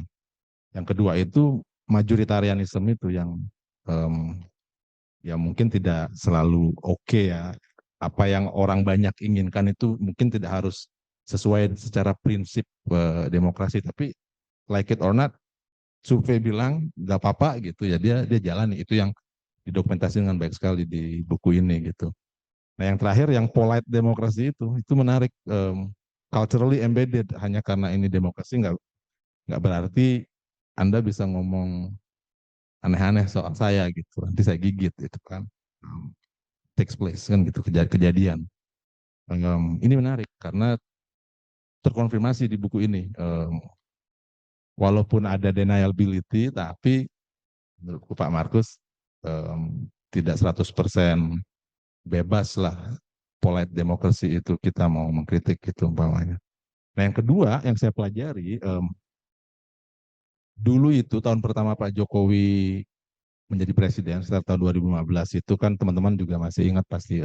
Yang kedua itu majoritarianisme itu yang ya mungkin tidak selalu oke ya. Apa yang orang banyak inginkan itu mungkin tidak harus sesuai secara prinsip demokrasi, tapi like it or not, survei bilang nggak apa-apa gitu ya, dia jalani. Itu yang didokumentasi dengan baik sekali di buku ini gitu. Nah yang terakhir yang polite demokrasi itu menarik, culturally embedded. Hanya karena ini demokrasi nggak berarti Anda bisa ngomong aneh-aneh soal saya gitu, nanti saya gigit itu kan, takes place kan gitu, kejadian. Ini menarik karena terkonfirmasi di buku ini, walaupun ada deniability, tapi menurutku Pak Markus tidak 100% bebas lah polite demokrasi itu kita mau mengkritik gitu umpamanya. Nah yang kedua yang saya pelajari, dulu itu tahun pertama Pak Jokowi menjadi presiden sekitar tahun 2015 itu kan teman-teman juga masih ingat pasti,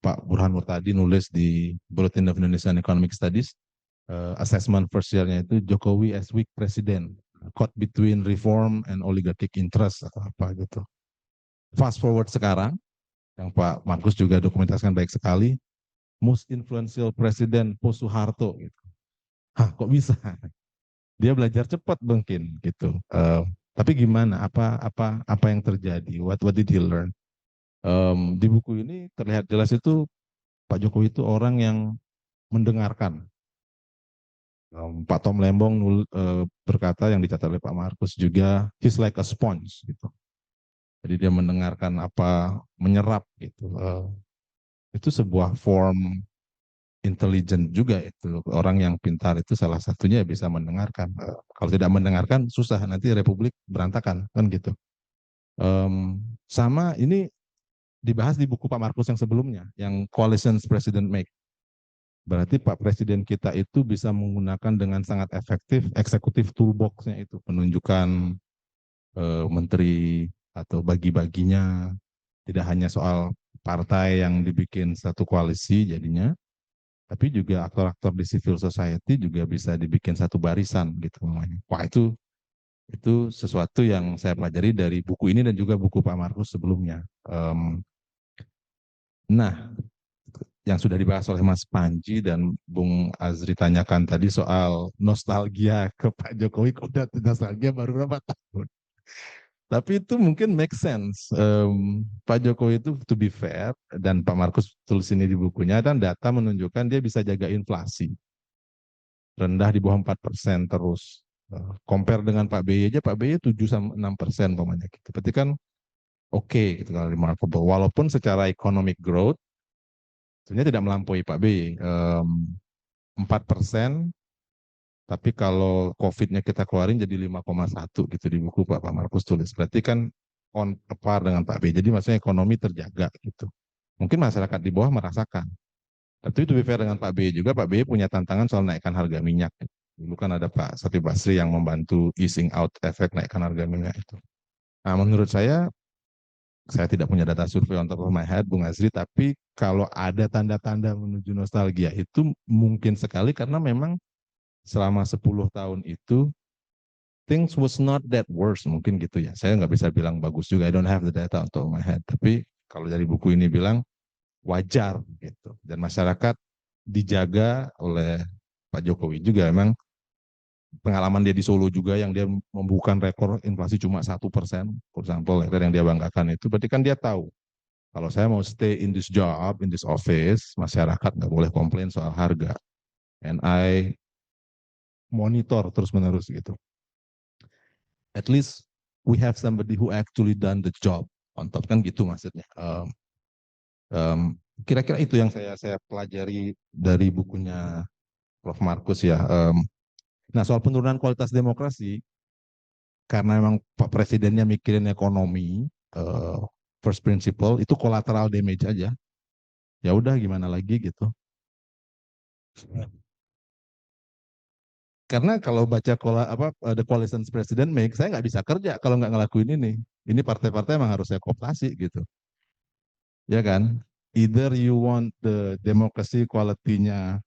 Pak Burhan Murtadi nulis di Bulletin of Indonesian Economic Studies, assessment first year-nya itu Jokowi as weak president, caught between reform and oligarchic interest atau apa gitu. Fast forward sekarang, yang Pak Markus juga dokumentasikan baik sekali, most influential president post Soeharto gitu. Hah, kok bisa? Dia belajar cepat mungkin gitu. Tapi gimana? Apa yang terjadi? What did he learn? Di buku ini terlihat jelas itu Pak Jokowi itu orang yang mendengarkan. Pak Tom Lembong berkata yang dicatat oleh Pak Markus juga, he's like a sponge gitu. Jadi dia mendengarkan apa, menyerap gitu. Itu sebuah form intelligent juga itu. Orang yang pintar itu salah satunya bisa mendengarkan. Kalau tidak mendengarkan susah, nanti republik berantakan kan gitu. Sama ini dibahas di buku Pak Markus yang sebelumnya, yang Coalitions President Make. Berarti Pak Presiden kita itu bisa menggunakan dengan sangat efektif eksekutif toolbox-nya itu, penunjukan menteri atau bagi-baginya, tidak hanya soal partai yang dibikin satu koalisi jadinya, tapi juga aktor-aktor di civil society juga bisa dibikin satu barisan gitu namanya. Wah itu sesuatu yang saya pelajari dari buku ini dan juga buku Pak Markus sebelumnya. Nah, yang sudah dibahas oleh Mas Panji dan Bung Azri tanyakan tadi soal nostalgia ke Pak Jokowi, udah nostalgia baru berapa tahun. Tapi itu mungkin make sense. Pak Jokowi itu to be fair, dan Pak Markus tulis ini di bukunya, dan data menunjukkan dia bisa jaga inflasi. Rendah di bawah 4% terus. Compare dengan Pak BY aja, Pak BY 7-6% pokoknya gitu. Berarti kan oke gitu kalau remarkable. Walaupun secara economic growth, sebenarnya tidak melampaui Pak BY. 4%, tapi kalau COVID-nya kita keluarin jadi 5,1 gitu di buku Pak Markus tulis. Berarti kan on par dengan Pak B. Jadi maksudnya ekonomi terjaga gitu. Mungkin masyarakat di bawah merasakan. Tapi itu fair dengan Pak B juga, Pak B punya tantangan soal naikkan harga minyak. Dulu kan ada Pak Safi Basri yang membantu easing out efek naikkan harga minyak itu. Nah menurut saya tidak punya data survei on top of my head, Bung Azri, tapi kalau ada tanda-tanda menuju nostalgia itu mungkin sekali karena memang selama 10 tahun itu things was not that worse, mungkin gitu ya. Saya nggak bisa bilang bagus juga, I don't have the data on top of my head. Tapi kalau dari buku ini bilang wajar gitu. Dan masyarakat dijaga oleh Pak Jokowi juga. Memang pengalaman dia di Solo juga yang dia membukukan rekor inflasi cuma 1%, for example, yang dia banggakan itu. Berarti kan dia tahu kalau saya mau stay in this job, in this office, masyarakat nggak boleh komplain soal harga. And I monitor terus-menerus gitu. At least we have somebody who actually done the job on top, kan gitu maksudnya. Kira-kira itu yang saya pelajari dari bukunya Prof. Markus ya. Nah, soal penurunan kualitas demokrasi, karena memang Pak Presidennya mikirin ekonomi, first principle itu collateral damage aja. Ya udah gimana lagi gitu. Karena kalau baca the coalitions president make, saya nggak bisa kerja kalau nggak ngelakuin ini. Ini partai-partai emang harus saya kooptasi gitu. Ya kan? Either you want the democracy quality-nya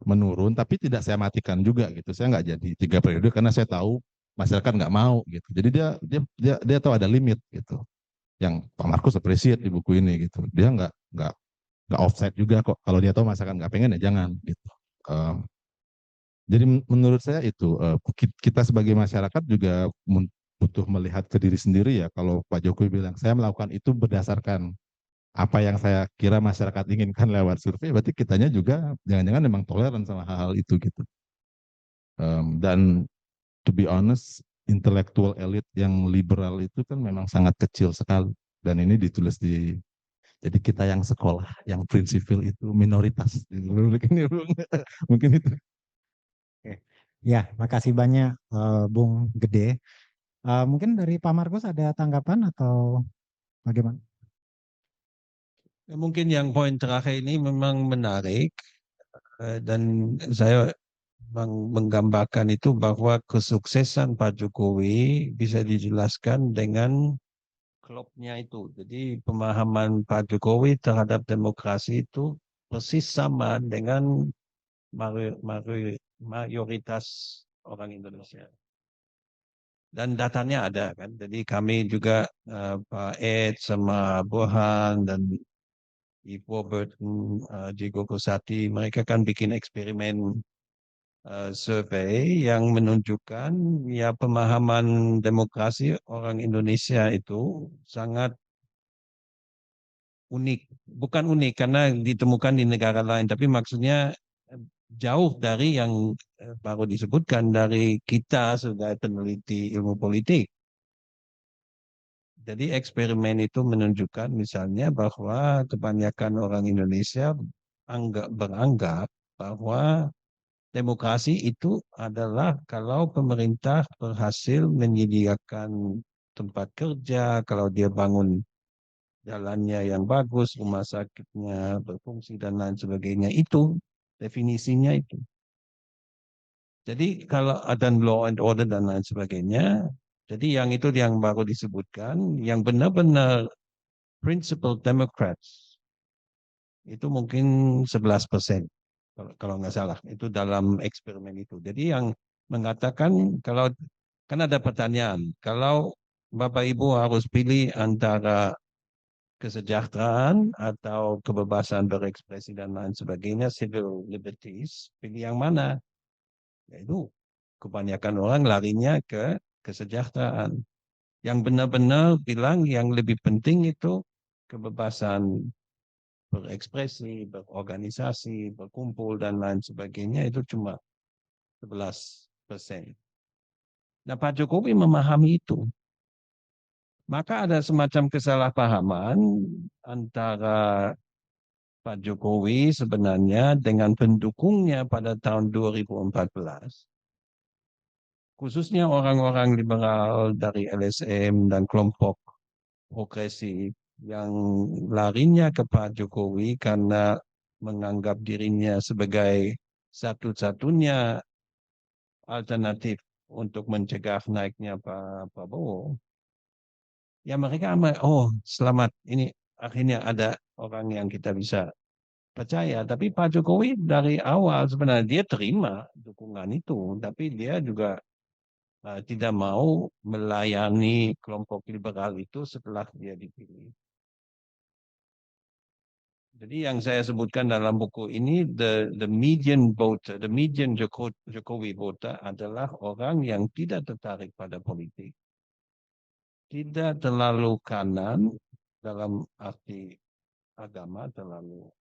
menurun, tapi tidak saya matikan juga gitu. Saya nggak jadi 3 periode karena saya tahu masyarakat nggak mau gitu. Jadi dia tahu ada limit gitu. Yang Pak Markus appreciate di buku ini gitu. Dia nggak offside juga kok. Kalau dia tahu masyarakat nggak pengen ya jangan gitu. Jadi menurut saya itu kita sebagai masyarakat juga butuh melihat ke diri sendiri ya. Kalau Pak Jokowi bilang saya melakukan itu berdasarkan apa yang saya kira masyarakat inginkan lewat survei, berarti kitanya juga jangan-jangan memang toleran sama hal-hal itu gitu. Dan to be honest, intellectual elite yang liberal itu kan memang sangat kecil sekali. Dan ini ditulis jadi kita yang sekolah, yang prinsipil itu minoritas. Mungkin itu. Oke. Ya, makasih banyak Bung Gede. Mungkin dari Pak Markus ada tanggapan atau bagaimana? Mungkin yang poin terakhir ini memang menarik dan saya menggambarkan itu bahwa kesuksesan Pak Jokowi bisa dijelaskan dengan klubnya itu. Jadi pemahaman Pak Jokowi terhadap demokrasi itu persis sama dengan mayoritas orang Indonesia. Dan datanya ada kan. Jadi kami juga Pak Ed sama Burhan dan Ibu Burton, Jigo Kosati, mereka kan bikin eksperimen survei yang menunjukkan ya pemahaman demokrasi orang Indonesia itu sangat unik. Bukan unik karena ditemukan di negara lain, tapi maksudnya jauh dari yang baru disebutkan dari kita sebagai peneliti ilmu politik. Jadi eksperimen itu menunjukkan misalnya bahwa kebanyakan orang Indonesia beranggap bahwa demokrasi itu adalah kalau pemerintah berhasil menyediakan tempat kerja, kalau dia bangun jalannya yang bagus, rumah sakitnya berfungsi dan lain sebagainya. Itu definisinya itu. Jadi kalau ada law and order dan lain sebagainya, jadi yang itu yang baru disebutkan, yang benar-benar principal Democrats itu mungkin 11%. Kalau nggak salah, itu dalam eksperimen itu. Jadi yang mengatakan kalau kan ada pertanyaan, kalau Bapak Ibu harus pilih antara kesejahteraan atau kebebasan berekspresi dan lain sebagainya, civil liberties, pilih yang mana? Yaitu kebanyakan orang larinya ke kesejahteraan. Yang benar-benar bilang yang lebih penting itu kebebasan berekspresi, berorganisasi, berkumpul, dan lain sebagainya itu cuma 11%. Nah, Pak Jokowi memahami itu. Maka ada semacam kesalahpahaman antara Pak Jokowi sebenarnya dengan pendukungnya pada tahun 2014. Khususnya orang-orang liberal dari LSM dan kelompok progresif yang larinya ke Pak Jokowi karena menganggap dirinya sebagai satu-satunya alternatif untuk mencegah naiknya Pak Prabowo. Ya mereka oh selamat ini akhirnya ada orang yang kita bisa percaya. Tapi Pak Jokowi dari awal sebenarnya dia terima dukungan itu, tapi dia juga tidak mau melayani kelompok liberal itu setelah dia dipilih. Jadi yang saya sebutkan dalam buku ini, the median voter, the median Jokowi voter adalah orang yang tidak tertarik pada politik, tidak terlalu kanan dalam arti agama terlalu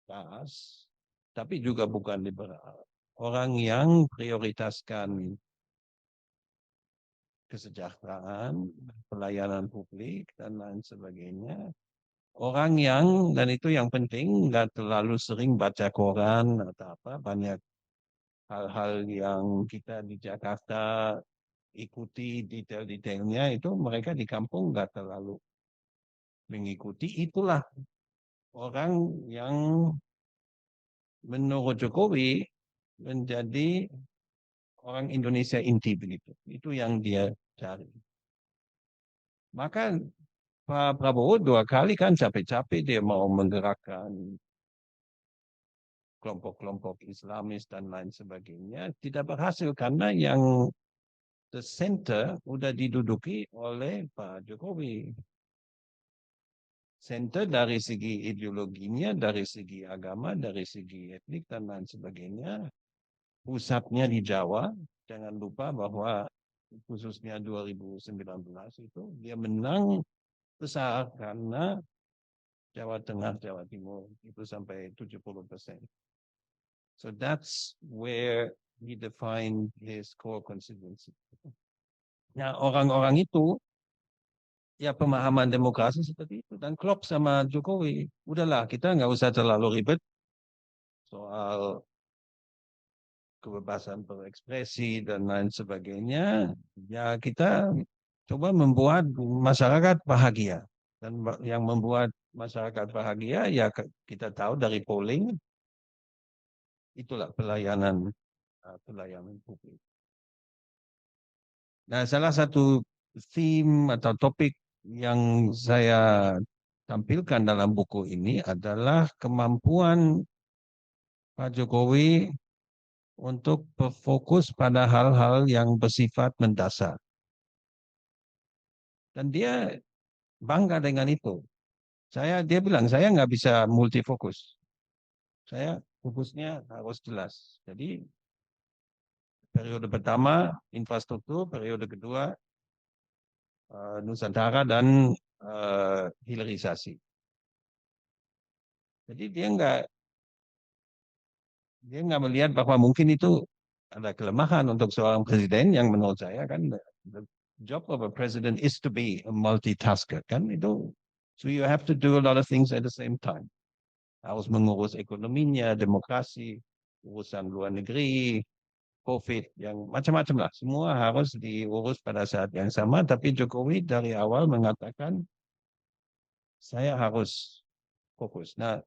keras, tapi juga bukan liberal. Orang yang prioritaskan kesejahteraan, pelayanan publik, dan lain sebagainya. Orang yang, dan itu yang penting, nggak terlalu sering baca koran atau apa, banyak hal-hal yang kita di Jakarta ikuti detail-detailnya, itu mereka di kampung nggak terlalu mengikuti. Itulah orang yang menurut Jokowi menjadi orang Indonesia inti begitu. Itu yang dia cari. Maka Pak Prabowo 2 kali kan capek-capek dia mau menggerakkan kelompok-kelompok Islamis dan lain sebagainya. Tidak berhasil karena yang the center udah diduduki oleh Pak Jokowi. Center dari segi ideologinya, dari segi agama, dari segi etnik dan lain sebagainya. Pusatnya di Jawa. Jangan lupa bahwa khususnya 2019 itu dia menang besar karena Jawa Tengah, Jawa Timur itu sampai 70%. So that's where he defined his core constituency. Nah, orang-orang itu ya pemahaman demokrasi seperti itu dan klop sama Jokowi. Udahlah, kita nggak usah terlalu ribet soal kebebasan berekspresi dan lain sebagainya. Ya kita coba membuat masyarakat bahagia. Dan yang membuat masyarakat bahagia ya kita tahu dari polling, itulah pelayanan publik. Nah, salah satu theme atau topik yang saya tampilkan dalam buku ini adalah kemampuan Pak Jokowi untuk berfokus pada hal-hal yang bersifat mendasar. Dan dia bangga dengan itu. Dia bilang, saya nggak bisa multifokus. Saya fokusnya harus jelas. Jadi periode pertama infrastruktur, periode kedua Nusantara dan hilirisasi. Jadi dia nggak melihat bahwa mungkin itu ada kelemahan untuk seorang presiden yang menurut saya kan the job of a president is to be a multitasker kan itu. So you have to do a lot of things at the same time. Harus mengurus ekonominya, demokrasi, urusan luar negeri, COVID, yang macam-macam lah. Semua harus diurus pada saat yang sama. Tapi Jokowi dari awal mengatakan, saya harus fokus. Nah,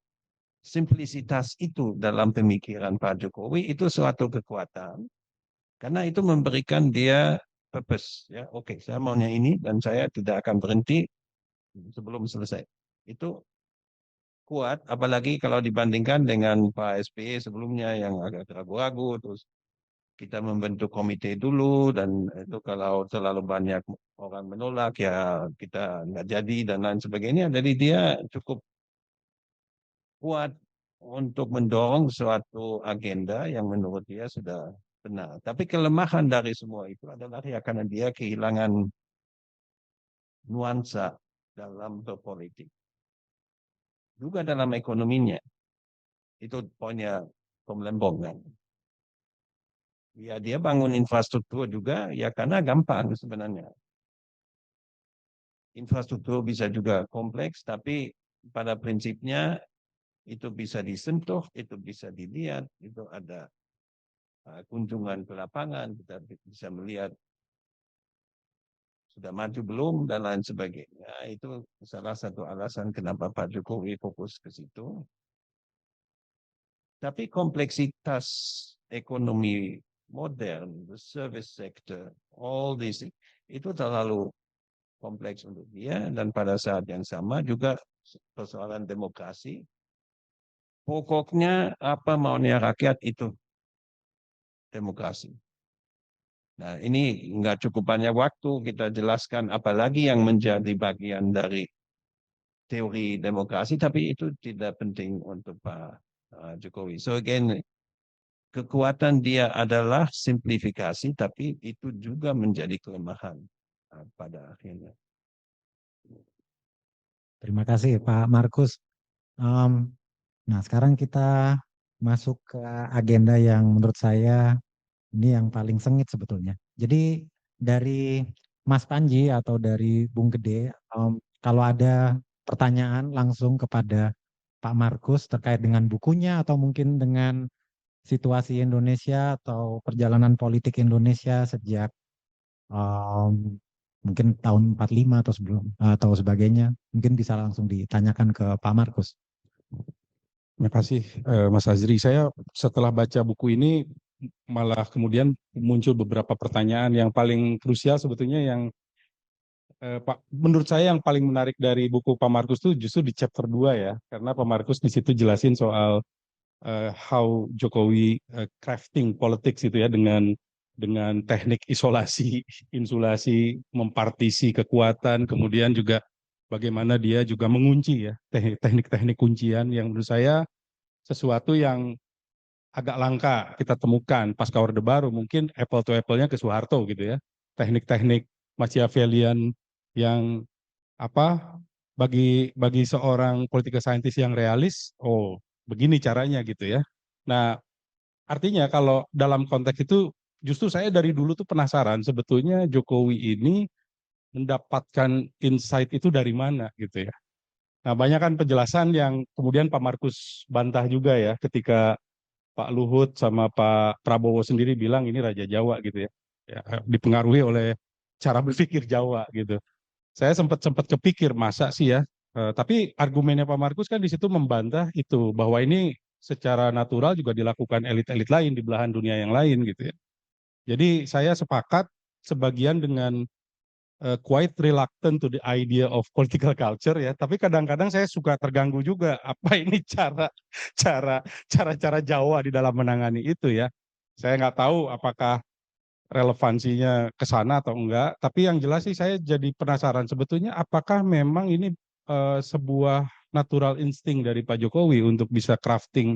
simplisitas itu dalam pemikiran Pak Jokowi itu suatu kekuatan. Karena itu memberikan dia purpose. Ya, oke, saya maunya ini dan saya tidak akan berhenti sebelum selesai. Itu kuat, apalagi kalau dibandingkan dengan Pak SBY sebelumnya yang agak ragu-ragu, terus kita membentuk komite dulu, dan itu kalau terlalu banyak orang menolak, ya kita nggak jadi, dan lain sebagainya. Jadi dia cukup kuat untuk mendorong suatu agenda yang menurut dia sudah benar. Tapi kelemahan dari semua itu adalah ya karena dia kehilangan nuansa dalam berpolitik. Juga dalam ekonominya. Itu poinnya Tom Lembong kan. Ya dia bangun infrastruktur juga ya karena gampang sebenarnya. Infrastruktur bisa juga kompleks tapi pada prinsipnya itu bisa disentuh, itu bisa dilihat, itu ada kunjungan ke lapangan, kita bisa melihat sudah maju belum dan lain sebagainya. Itu salah satu alasan kenapa Pak Jokowi fokus ke situ. Tapi kompleksitas ekonomi modern, the service sector, all this, itu terlalu kompleks untuk dia, dan pada saat yang sama juga persoalan demokrasi. Pokoknya apa maunya rakyat itu demokrasi. Nah ini nggak cukup banyak waktu kita jelaskan apalagi yang menjadi bagian dari teori demokrasi, tapi itu tidak penting untuk Pak Jokowi. So again, kekuatan dia adalah simplifikasi, tapi itu juga menjadi kelemahan pada akhirnya. Terima kasih Pak Markus. Nah sekarang kita masuk ke agenda yang menurut saya ini yang paling sengit sebetulnya. Jadi dari Mas Panji atau dari Bung Gede, kalau ada pertanyaan langsung kepada Pak Markus terkait dengan bukunya atau mungkin dengan situasi Indonesia atau perjalanan politik Indonesia sejak em, mungkin tahun 45 atau sebelum atau sebagainya, mungkin bisa langsung ditanyakan ke Pak Markus. Terima kasih Mas Azri. Saya setelah baca buku ini malah kemudian muncul beberapa pertanyaan yang paling krusial sebetulnya yang Pak, menurut saya yang paling menarik dari buku Pak Markus itu justru di chapter 2 ya, karena Pak Markus di situ jelasin soal how Jokowi crafting politics itu ya dengan teknik isolasi, insulasi, mempartisi kekuatan, kemudian juga bagaimana dia juga mengunci ya, teknik-teknik kuncian yang menurut saya sesuatu yang agak langka kita temukan pasca Orde Baru, mungkin apple to apple-nya ke Soeharto gitu ya. Teknik-teknik Machiavellian yang apa bagi seorang political scientist yang realis, oh begini caranya gitu ya. Nah, artinya kalau dalam konteks itu justru saya dari dulu tuh penasaran sebetulnya Jokowi ini mendapatkan insight itu dari mana gitu ya. Nah, banyak kan penjelasan yang kemudian Pak Markus bantah juga ya ketika Pak Luhut sama Pak Prabowo sendiri bilang ini Raja Jawa gitu ya. Ya, dipengaruhi oleh cara berpikir Jawa gitu. Saya sempat sempat kepikir masa sih ya. Tapi argumennya Pak Markus kan di situ membantah itu bahwa ini secara natural juga dilakukan elit-elit lain di belahan dunia yang lain gitu ya. Jadi saya sepakat sebagian dengan quite reluctant to the idea of political culture ya. Tapi kadang-kadang saya suka terganggu juga apa ini cara-cara Jawa di dalam menangani itu ya. Saya nggak tahu apakah relevansinya ke sana atau enggak. Tapi yang jelas sih saya jadi penasaran sebetulnya apakah memang ini sebuah natural insting dari Pak Jokowi untuk bisa crafting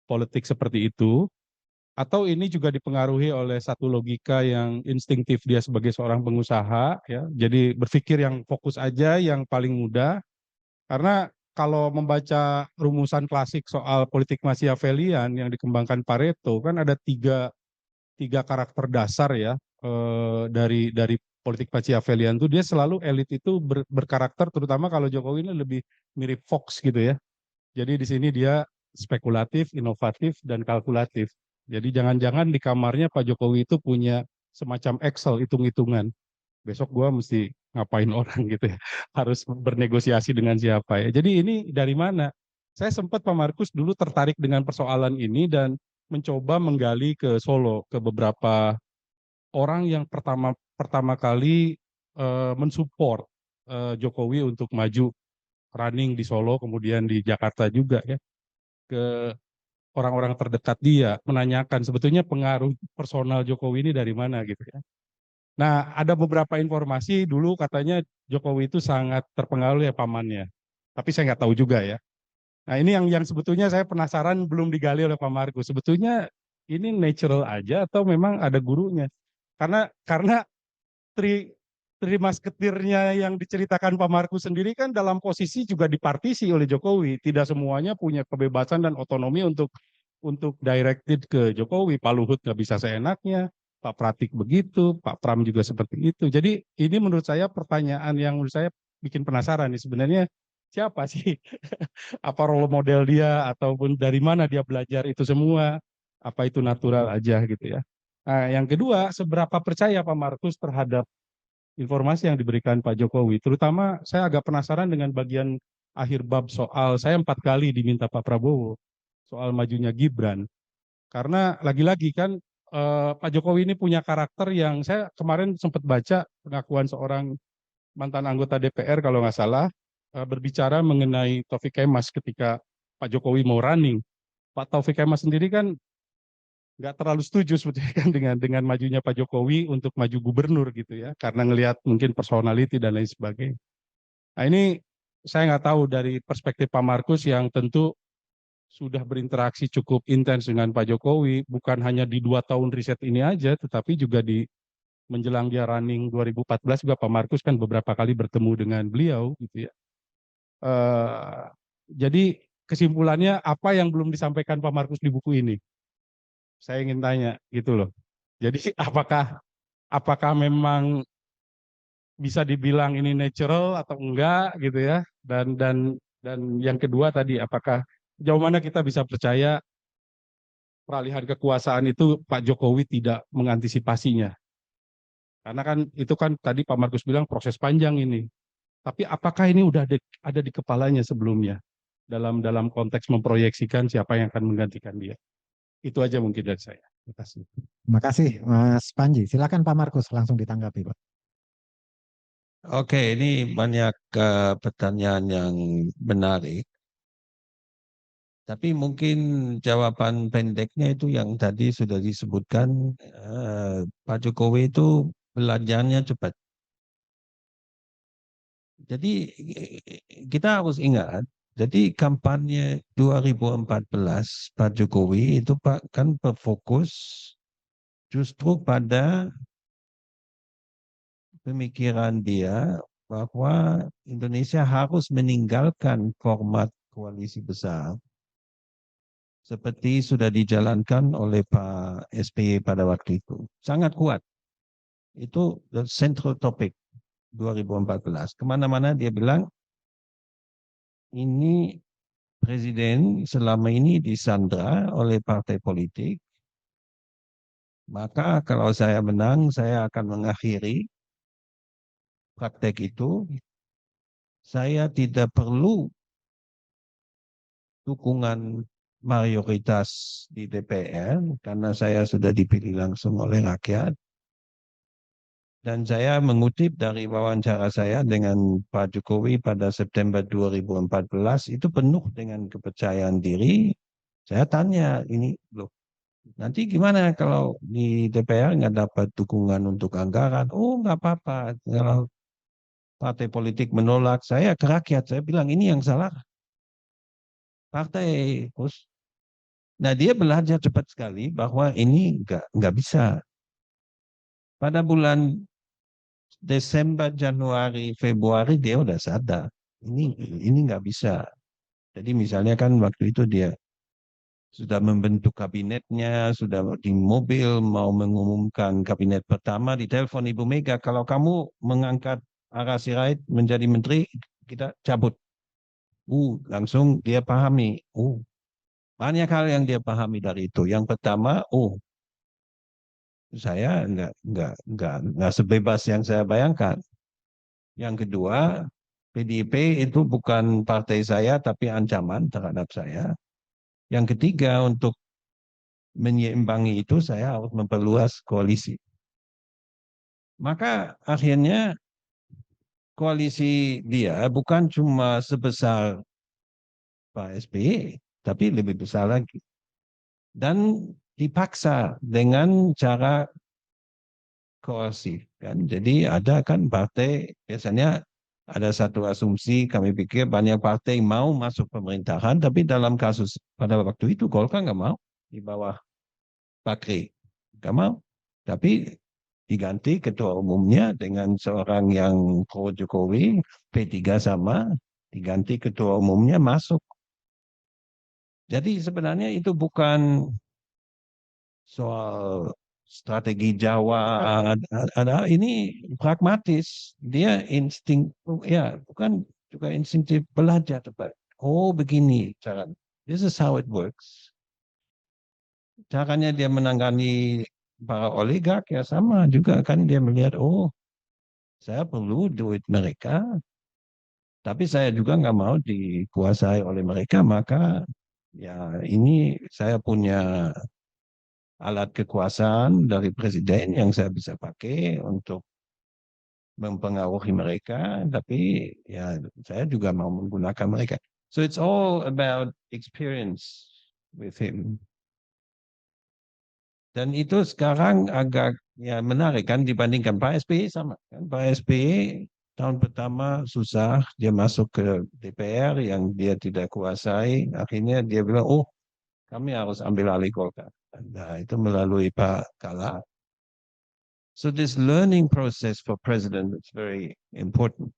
politik seperti itu, atau ini juga dipengaruhi oleh satu logika yang instingtif dia sebagai seorang pengusaha, ya. Jadi berpikir yang fokus aja, yang paling mudah. Karena kalau membaca rumusan klasik soal politik Machiavellian yang dikembangkan Pareto, kan ada tiga karakter dasar ya dari politik Machiavellian itu dia selalu elit itu berkarakter terutama kalau Jokowi ini lebih mirip Fox gitu ya. Jadi di sini dia spekulatif, inovatif dan kalkulatif. Jadi jangan-jangan di kamarnya Pak Jokowi itu punya semacam Excel hitung-hitungan. Besok gua mesti ngapain orang gitu ya. Harus bernegosiasi dengan siapa ya. Jadi ini dari mana? Saya sempat Pak Markus dulu tertarik dengan persoalan ini dan mencoba menggali ke Solo ke beberapa orang yang pertama pertama kali mensupport Jokowi untuk maju running di Solo kemudian di Jakarta juga ya ke orang-orang terdekat dia menanyakan sebetulnya pengaruh personal Jokowi ini dari mana gitu ya. Nah, ada beberapa informasi dulu katanya Jokowi itu sangat terpengaruh ya pamannya. Tapi saya nggak tahu juga ya. Nah, ini yang sebetulnya saya penasaran belum digali oleh Pak Markus. Sebetulnya ini natural aja atau memang ada gurunya? Karena tri Tri Masketirnya yang diceritakan Pak Markus sendiri kan dalam posisi juga dipartisi oleh Jokowi. Tidak semuanya punya kebebasan dan otonomi untuk directed ke Jokowi. Pak Luhut nggak bisa seenaknya, Pak Pratik begitu, Pak Pram juga seperti itu. Jadi ini menurut saya pertanyaan yang menurut saya bikin penasaran nih sebenarnya siapa sih apa role model dia ataupun dari mana dia belajar itu semua, apa itu natural aja gitu ya. Nah, yang kedua, seberapa percaya Pak Markus terhadap informasi yang diberikan Pak Jokowi. Terutama saya agak penasaran dengan bagian akhir bab soal saya 4 kali diminta Pak Prabowo soal majunya Gibran. Karena lagi-lagi kan Pak Jokowi ini punya karakter yang saya kemarin sempat baca pengakuan seorang mantan anggota DPR kalau nggak salah berbicara mengenai Taufik Kemas ketika Pak Jokowi mau running. Pak Taufik Kemas sendiri kan nggak terlalu setuju sebetulnya kan dengan majunya Pak Jokowi untuk maju gubernur gitu ya karena ngelihat mungkin personality dan lain sebagainya. Nah ini saya nggak tahu dari perspektif Pak Markus yang tentu sudah berinteraksi cukup intens dengan Pak Jokowi bukan hanya di 2 tahun riset ini aja tetapi juga di menjelang dia running 2014 juga Pak Markus kan beberapa kali bertemu dengan beliau gitu ya. Jadi kesimpulannya apa yang belum disampaikan Pak Markus di buku ini? Saya ingin tanya gitu loh. Jadi apakah memang bisa dibilang ini natural atau enggak gitu ya. Dan yang kedua tadi, apakah sejauh mana kita bisa percaya peralihan kekuasaan itu Pak Jokowi tidak mengantisipasinya. Karena kan itu kan tadi Pak Markus bilang proses panjang ini. Tapi apakah ini udah ada di kepalanya sebelumnya dalam konteks memproyeksikan siapa yang akan menggantikan dia? Itu aja mungkin dari saya. Terima kasih. Terima kasih, Mas Panji. Silakan Pak Markus langsung ditanggapi, Pak. Oke, ini banyak pertanyaan yang menarik. Tapi mungkin jawaban pendeknya itu yang tadi sudah disebutkan, Pak Jokowi itu belajarnya cepat. Jadi kita harus ingat, jadi kampanye 2014 Pak Jokowi itu Pak kan berfokus justru pada pemikiran dia bahwa Indonesia harus meninggalkan format koalisi besar seperti sudah dijalankan oleh Pak SBY pada waktu itu. Sangat kuat. Itu the central topic 2014. Kemana-mana dia bilang, ini presiden selama ini disandra oleh partai politik, maka kalau saya menang, saya akan mengakhiri praktek itu. Saya tidak perlu dukungan mayoritas di DPR karena saya sudah dipilih langsung oleh rakyat. Dan saya mengutip dari wawancara saya dengan Pak Jokowi pada September 2014 itu penuh dengan kepercayaan diri. Saya tanya ini loh, nanti gimana kalau di DPR nggak dapat dukungan untuk anggaran? Oh nggak apa-apa. Kalau partai politik menolak saya ke rakyat, saya bilang ini yang salah partai. Terus, nah dia belajar cepat sekali bahwa ini nggak bisa. Pada bulan Desember, Januari, Februari dia udah sadar ini nggak bisa. Jadi misalnya kan waktu itu dia sudah membentuk kabinetnya, sudah di mobil mau mengumumkan kabinet pertama, ditelepon Ibu Mega, kalau kamu mengangkat Ara Sirait menjadi menteri, kita cabut. Langsung dia pahami. Banyak hal yang dia pahami dari itu. Yang pertama, saya nggak sebebas yang saya bayangkan. Yang kedua, PDIP itu bukan partai saya, tapi ancaman terhadap saya. Yang ketiga, untuk menyeimbangi itu, saya harus memperluas koalisi. Maka akhirnya koalisi dia bukan cuma sebesar Pak SBY, tapi lebih besar lagi. Dan dipaksa dengan cara koalisi. Kan? Jadi ada kan partai, biasanya ada satu asumsi, kami pikir banyak partai mau masuk pemerintahan, tapi dalam kasus pada waktu itu Golkar nggak mau di bawah Bakri, nggak mau. Tapi diganti ketua umumnya dengan seorang yang pro Jokowi, P3 sama, diganti ketua umumnya masuk. Jadi sebenarnya itu bukan soal strategi Jawa, ada ini pragmatis, dia insting ya bukan juga instinktif belajar tepat. Oh begini cara, this is how it works. Caranya dia menangani para oligark ya sama juga kan, dia melihat saya perlu duit mereka, tapi saya juga nggak mau dikuasai oleh mereka, maka ya ini saya punya alat kekuasaan dari presiden yang saya bisa pakai untuk mempengaruhi mereka, tapi ya saya juga mau menggunakan mereka. So it's all about experience with him. Dan itu sekarang agak ya menarik kan dibandingkan Pak SBY sama kan. Pak SBY tahun pertama susah, dia masuk ke DPR yang dia tidak kuasai, akhirnya dia bilang, kami harus ambil alih Golkar. Nah, itu melalui Pak Kala. So this learning process for president is very important.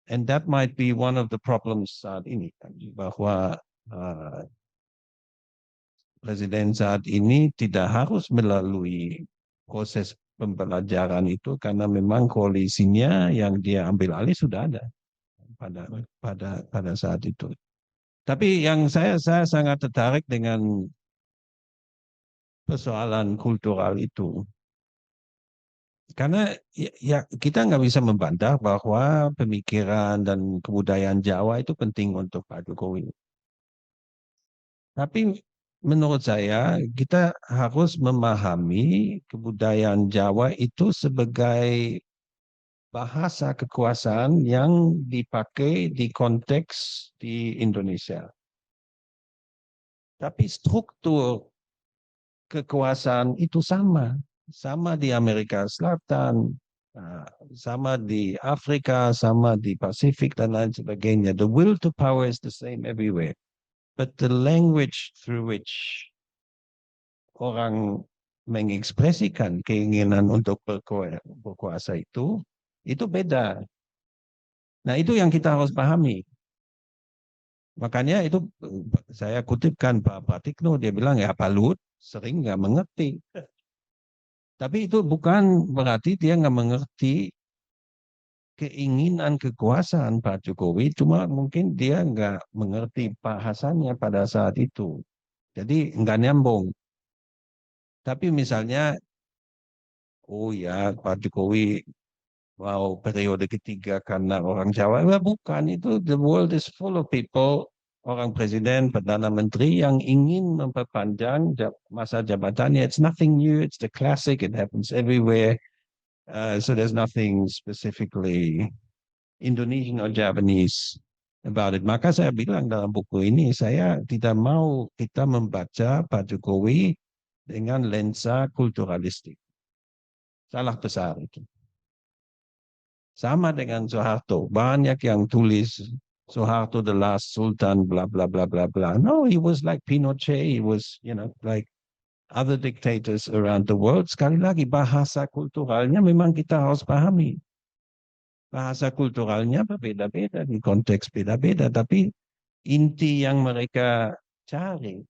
And that might be one of the problems saat ini, bahwa presiden saat ini tidak harus melalui proses pembelajaran itu karena memang koalisinya yang dia ambil alih sudah ada pada pada saat itu. Tapi yang saya sangat tertarik dengan persoalan kultural itu. Karena ya kita nggak bisa membantah bahwa pemikiran dan kebudayaan Jawa itu penting untuk Pak Jokowi. Tapi menurut saya kita harus memahami kebudayaan Jawa itu sebagai bahasa kekuasaan yang dipakai di konteks di Indonesia. Tapi struktur kekuasaan itu sama. Sama di Amerika Selatan, sama di Afrika, sama di Pasifik, dan lain sebagainya. The will to power is the same everywhere. But the language through which orang mengekspresikan keinginan untuk berkuasa itu beda. Nah, itu yang kita harus pahami. Makanya itu saya kutipkan Pak Pratikno, dia bilang ya Pak Luhut sering nggak mengerti. Tapi itu bukan berarti dia nggak mengerti keinginan kekuasaan Pak Jokowi, cuma mungkin dia nggak mengerti bahasannya pada saat itu. Jadi nggak nyambung. Tapi misalnya, oh ya Pak Jokowi mau periode ketiga karena orang Jawa, bukan, itu the world is full of people, orang presiden, perdana menteri yang ingin memperpanjang masa jabatannya. It's nothing new, it's the classic, it happens everywhere. So there's nothing specifically Indonesian or Japanese about it. Maka saya bilang dalam buku ini, saya tidak mau kita membaca Pak Jokowi dengan lensa kulturalistik. Salah besar itu. Sama dengan Soeharto. Banyak yang tulis Soeharto the last sultan, bla bla bla bla bla. No, he was like Pinochet. He was, like other dictators around the world. Sekali lagi, bahasa kulturalnya memang kita harus pahami. Bahasa kulturalnya berbeda-beda di konteks beda-beda, tapi inti yang mereka cari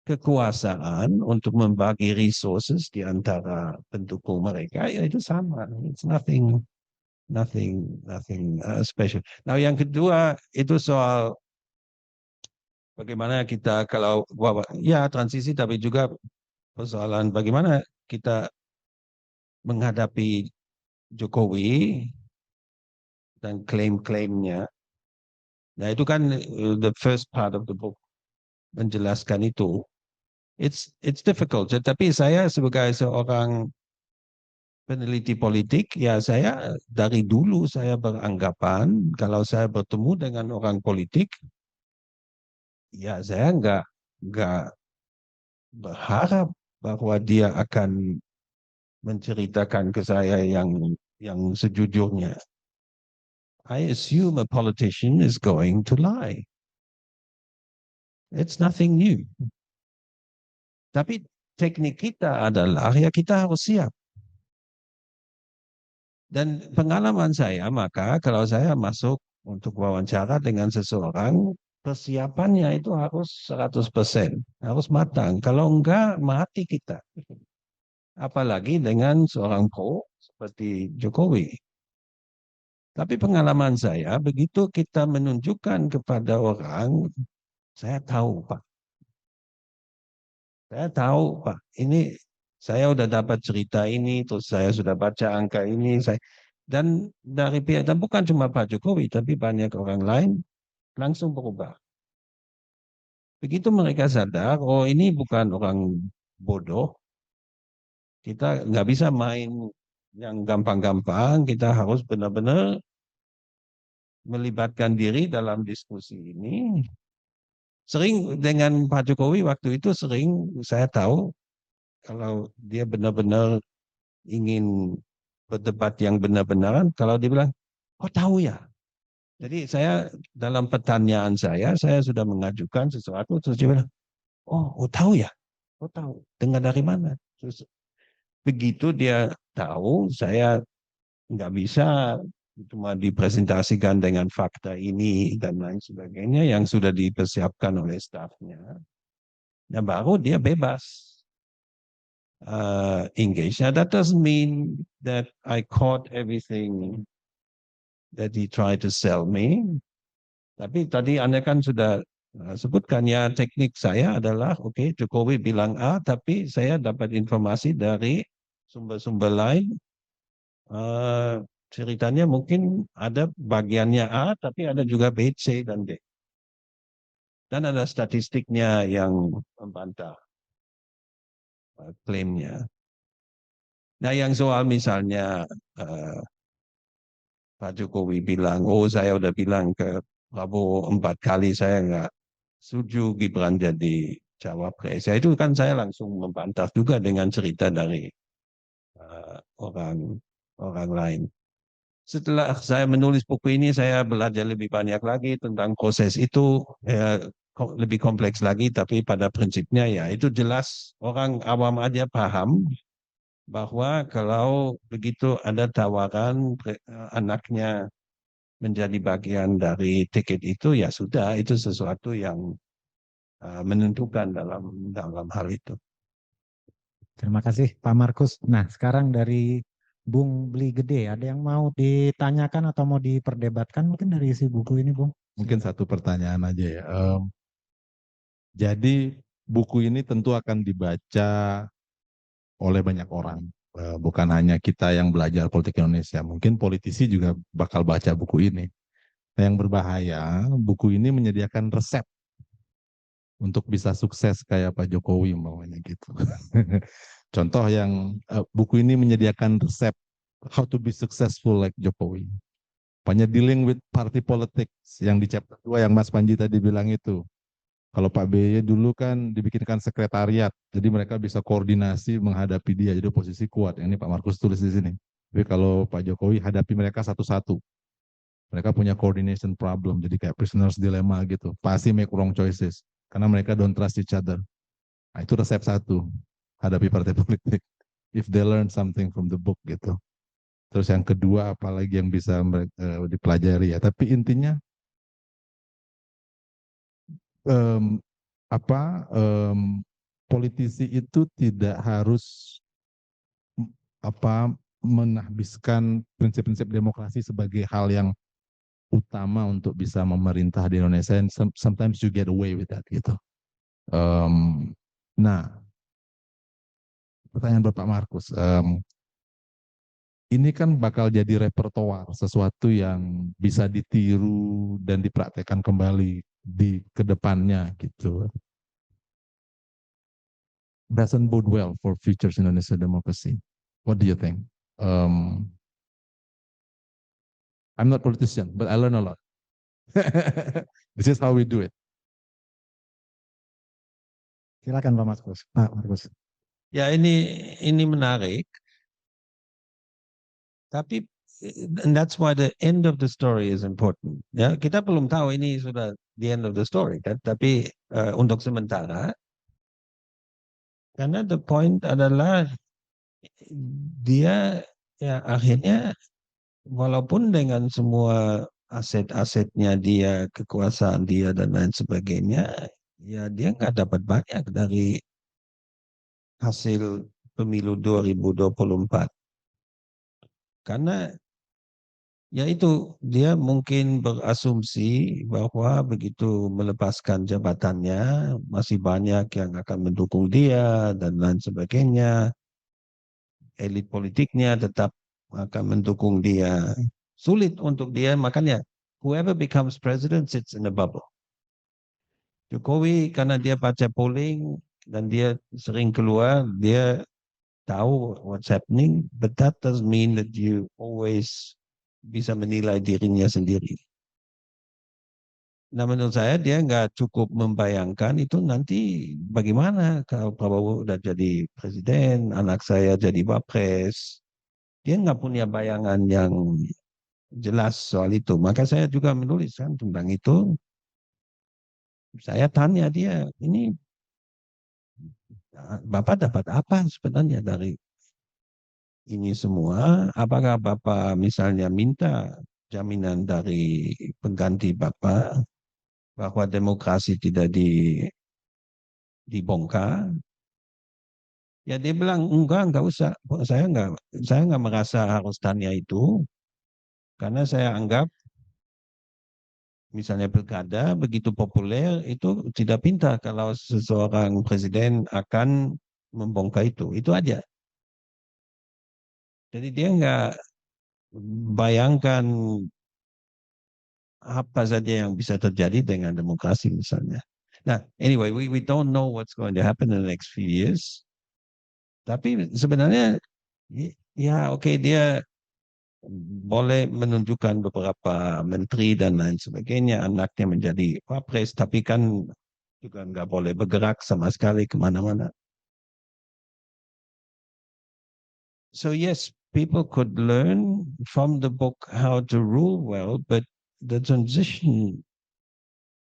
kekuasaan untuk membagi resources di antara pendukung mereka, ya itu sama. It's nothing special. Nah, yang kedua itu soal bagaimana kita kalau ya transisi, tapi juga persoalan bagaimana kita menghadapi Jokowi dan klaim-klaimnya. Nah, itu kan the first part of the book menjelaskan itu. It's difficult. Tapi saya sebagai seorang peneliti politik, ya saya dari dulu saya beranggapan kalau saya bertemu dengan orang politik, ya saya nggak berharap bahwa dia akan menceritakan ke saya yang sejujurnya. I assume a politician is going to lie. It's nothing new. Tapi teknik kita adalah ya kita harus siap. Dan pengalaman saya, maka kalau saya masuk untuk wawancara dengan seseorang, persiapannya itu harus 100%, harus matang. Kalau enggak, mati kita. Apalagi dengan seorang pro seperti Jokowi. Tapi pengalaman saya, begitu kita menunjukkan kepada orang, saya tahu Pak. Saya tahu Pak, ini saya sudah dapat cerita ini, terus saya sudah baca angka ini, dan dari pihak, dan bukan cuma Pak Jokowi, tapi banyak orang lain langsung berubah. Begitu mereka sadar, oh ini bukan orang bodoh, kita nggak bisa main yang gampang-gampang, kita harus benar-benar melibatkan diri dalam diskusi ini. Sering dengan Pak Jokowi waktu itu sering saya tahu kalau dia benar-benar ingin berdebat yang benar-benaran, kalau dia bilang, oh tahu ya. Jadi saya dalam pertanyaan saya sudah mengajukan sesuatu, terus dia bilang, oh tahu ya, oh tahu, dengar dari mana? Terus begitu dia tahu, saya nggak bisa cuma dipresentasikan dengan fakta ini dan lain sebagainya yang sudah dipersiapkan oleh stafnya. Dan baru dia bebas. engage. Now that doesn't mean that I caught everything that he tried to sell me. Tapi tadi Anda kan sudah sebutkan ya, teknik saya adalah oke, Jokowi bilang A, tapi saya dapat informasi dari sumber-sumber lain. Ceritanya mungkin ada bagiannya A, tapi ada juga B, C, dan D. Dan ada statistiknya yang membantah klaimnya. Nah, yang soal misalnya Pak Jokowi bilang, oh saya udah bilang ke Prabowo 4 kali saya nggak setuju Gibran jadi cawapres. Ya, itu kan saya langsung membantah juga dengan cerita dari orang lain. Setelah saya menulis buku ini, saya belajar lebih banyak lagi tentang proses itu, lebih kompleks lagi, tapi pada prinsipnya ya itu jelas orang awam aja paham bahwa kalau begitu ada tawaran anaknya menjadi bagian dari tiket itu, ya sudah, itu sesuatu yang menentukan dalam hal itu. Terima kasih Pak Markus. Nah, sekarang dari Bung Beli Gede, ada yang mau ditanyakan atau mau diperdebatkan mungkin dari isi buku ini, Bung? Mungkin satu pertanyaan aja ya. Jadi buku ini tentu akan dibaca oleh banyak orang, bukan hanya kita yang belajar politik Indonesia. Mungkin politisi juga bakal baca buku ini. Nah, yang berbahaya, buku ini menyediakan resep untuk bisa sukses kayak Pak Jokowi umpamanya gitu. Contoh yang buku ini menyediakan resep how to be successful like Jokowi. Banyak dealing with party politics yang di chapter 2 yang Mas Panji tadi bilang itu. Kalau Pak BY dulu kan dibikinkan sekretariat, jadi mereka bisa koordinasi menghadapi dia, jadi posisi kuat. Yang ini Pak Markus tulis di sini. Tapi kalau Pak Jokowi hadapi mereka satu-satu. Mereka punya coordination problem, jadi kayak prisoner's dilemma gitu. Pasti make wrong choices, karena mereka don't trust each other. Nah, itu resep satu, hadapi partai politik. If they learn something from the book gitu. Terus yang kedua, apalagi yang bisa dipelajari ya. Tapi intinya, politisi itu tidak harus menghabiskan prinsip-prinsip demokrasi sebagai hal yang utama untuk bisa memerintah di Indonesia. And sometimes you get away with that gitu. Nah, pertanyaan Bapak Markus, ini kan bakal jadi repertoar, sesuatu yang bisa ditiru dan dipraktekkan kembali di kedepannya gitu. Doesn't bode well for future Indonesia democracy. What do you think? I'm not politician, but I learn a lot. This is how we do it. Silakan Pak Markus. Pak Markus. Ya, ini menarik. Tapi and that's why the end of the story is important. Ya, kita belum tahu ini sudah the end of the story kan, tapi untuk sementara, karena the point adalah dia ya akhirnya walaupun dengan semua aset-asetnya dia, kekuasaan dia dan lain sebagainya, ya dia nggak dapat banyak dari hasil pemilu 2024. Karena ya itu, dia mungkin berasumsi bahwa begitu melepaskan jabatannya, masih banyak yang akan mendukung dia dan lain sebagainya. Elit politiknya tetap akan mendukung dia. Sulit untuk dia, makanya whoever becomes president sits in a bubble. Jokowi karena dia baca polling dan dia sering keluar, dia tahu what's happening, but that doesn't mean that you always bisa menilai dirinya sendiri. Nah, menurut saya dia nggak cukup membayangkan itu nanti bagaimana kalau Prabowo udah jadi presiden, anak saya jadi wapres. Dia nggak punya bayangan yang jelas soal itu. Maka saya juga menulis kan tentang itu. Saya tanya dia, ini Bapak dapat apa sebenarnya dari ini semua? Apakah Bapak misalnya minta jaminan dari pengganti Bapak bahwa demokrasi tidak dibongkar? Ya dia bilang enggak usah. Saya nggak merasa harus tanya itu karena saya anggap misalnya pilkada begitu populer itu tidak pintar kalau seseorang presiden akan membongkar itu. Itu aja. Jadi dia nggak bayangkan apa saja yang bisa terjadi dengan demokrasi misalnya. Nah, anyway, we don't know what's going to happen in the next few years. Tapi sebenarnya ya oke, dia boleh menunjukkan beberapa menteri dan lain sebagainya, anaknya menjadi wapres, tapi kan juga nggak boleh bergerak sama sekali kemana-mana. So yes, people could learn from the book how to rule well, but the transition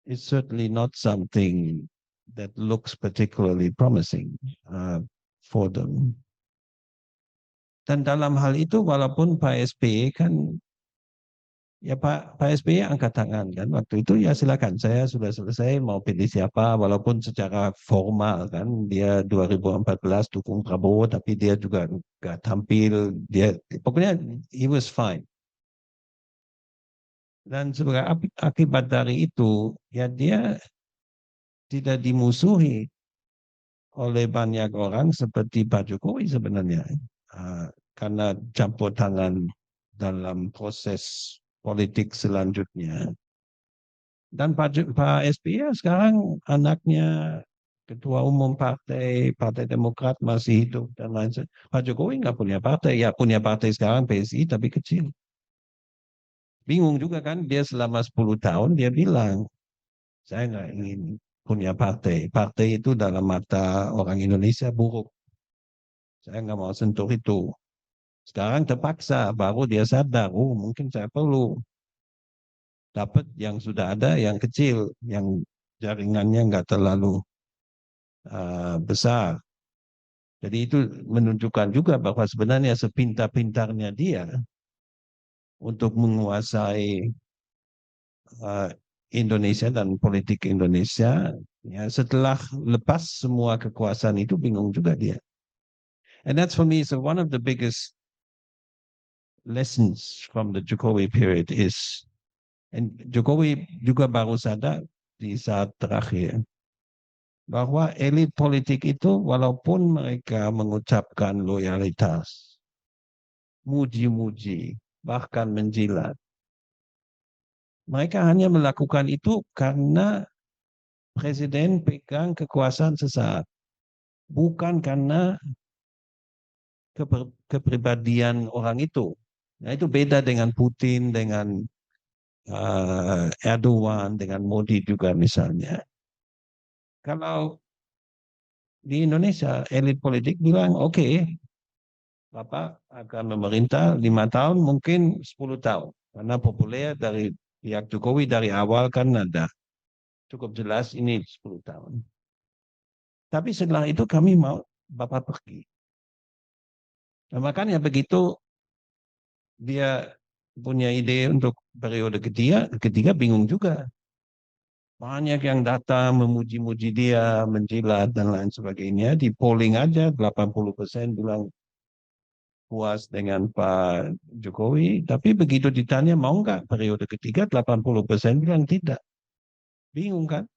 is certainly not something that looks particularly promising for them. Dan dalam hal itu, walaupun Pak SBY kan, ya Pak SBY angkat tangan kan, waktu itu ya silakan, saya sudah selesai mau pilih siapa, walaupun secara formal kan, dia 2014 dukung Prabowo, tapi dia juga nggak tampil, dia pokoknya he was fine. Dan sebagai akibat dari itu, ya dia tidak dimusuhi oleh banyak orang seperti Pak Jokowi sebenarnya. Karena campur tangan dalam proses politik selanjutnya. Dan Pak SBY sekarang anaknya ketua umum Partai Demokrat masih hidup dan lain sebagainya. Pak Jokowi nggak punya partai, ya punya partai sekarang PSI tapi kecil. Bingung juga kan, dia selama 10 tahun dia bilang, saya nggak ingin punya partai. Partai itu dalam mata orang Indonesia buruk. Saya nggak mau sentuh itu. Sekarang terpaksa, baru dia sadar, mungkin saya perlu dapat yang sudah ada, yang kecil, yang jaringannya nggak terlalu besar. Jadi itu menunjukkan juga bahwa sebenarnya sepintar-pintarnya dia untuk menguasai Indonesia dan politik Indonesia, ya setelah lepas semua kekuasaan itu bingung juga dia. And that's for me so one of the biggest lessons from the Jokowi period is, and Jokowi juga baru sadar di saat terakhir bahwa elit politik itu walaupun mereka mengucapkan loyalitas, muji-muji, bahkan menjilat, mereka hanya melakukan itu karena presiden pegang kekuasaan sesaat, bukan karena kepribadian orang itu. Nah, itu beda dengan Putin, dengan Erdogan, dengan Modi juga misalnya. Kalau di Indonesia, elit politik bilang, oke, Bapak akan memerintah 5 tahun, mungkin 10 tahun. Karena populer dari pihak Jokowi dari awal kan ada cukup jelas ini 10 tahun. Tapi setelah itu kami mau Bapak pergi. Nah, makanya begitu dia punya ide untuk periode ketiga bingung juga. Banyak yang datang memuji-muji dia, menjilat dan lain sebagainya. Di polling aja 80% bilang puas dengan Pak Jokowi, tapi begitu ditanya mau nggak periode ketiga, 80% bilang tidak. Bingung kan?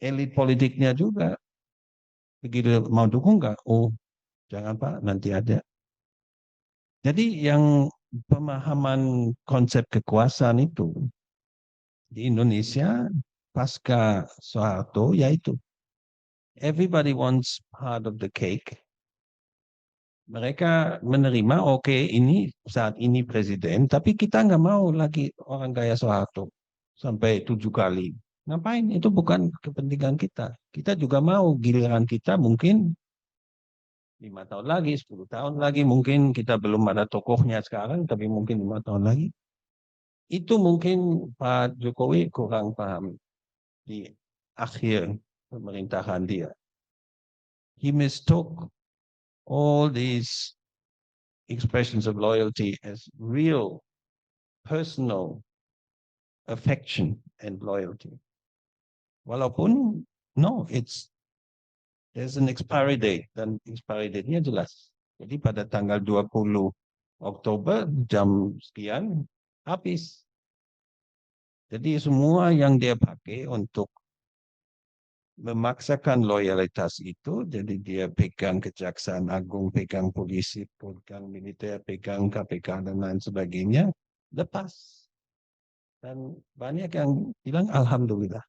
Elit politiknya juga begitu mau dukung nggak? Oh, jangan Pak, nanti ada. Jadi yang pemahaman konsep kekuasaan itu di Indonesia pasca Soeharto yaitu everybody wants part of the cake. Mereka menerima, oke, ini saat ini presiden, tapi kita nggak mau lagi orang kayak Soeharto sampai 7 kali. Ngapain? Itu bukan kepentingan kita. Kita juga mau giliran kita mungkin 5 tahun lagi, 10 tahun lagi, mungkin kita belum ada tokohnya sekarang, tapi mungkin 5 tahun lagi. Itu mungkin Pak Jokowi kurang paham di akhir pemerintahan dia. He mistook all these expressions of loyalty as real personal affection and loyalty. Walaupun no, it's there's an expiry date, dan expiry date-nya jelas. Jadi pada tanggal 20 Oktober jam sekian habis. Jadi semua yang dia pakai untuk memaksakan loyalitas itu, jadi dia pegang Kejaksaan Agung, pegang polisi, pegang militer, pegang KPK dan lain sebagainya, lepas. Dan banyak yang bilang alhamdulillah.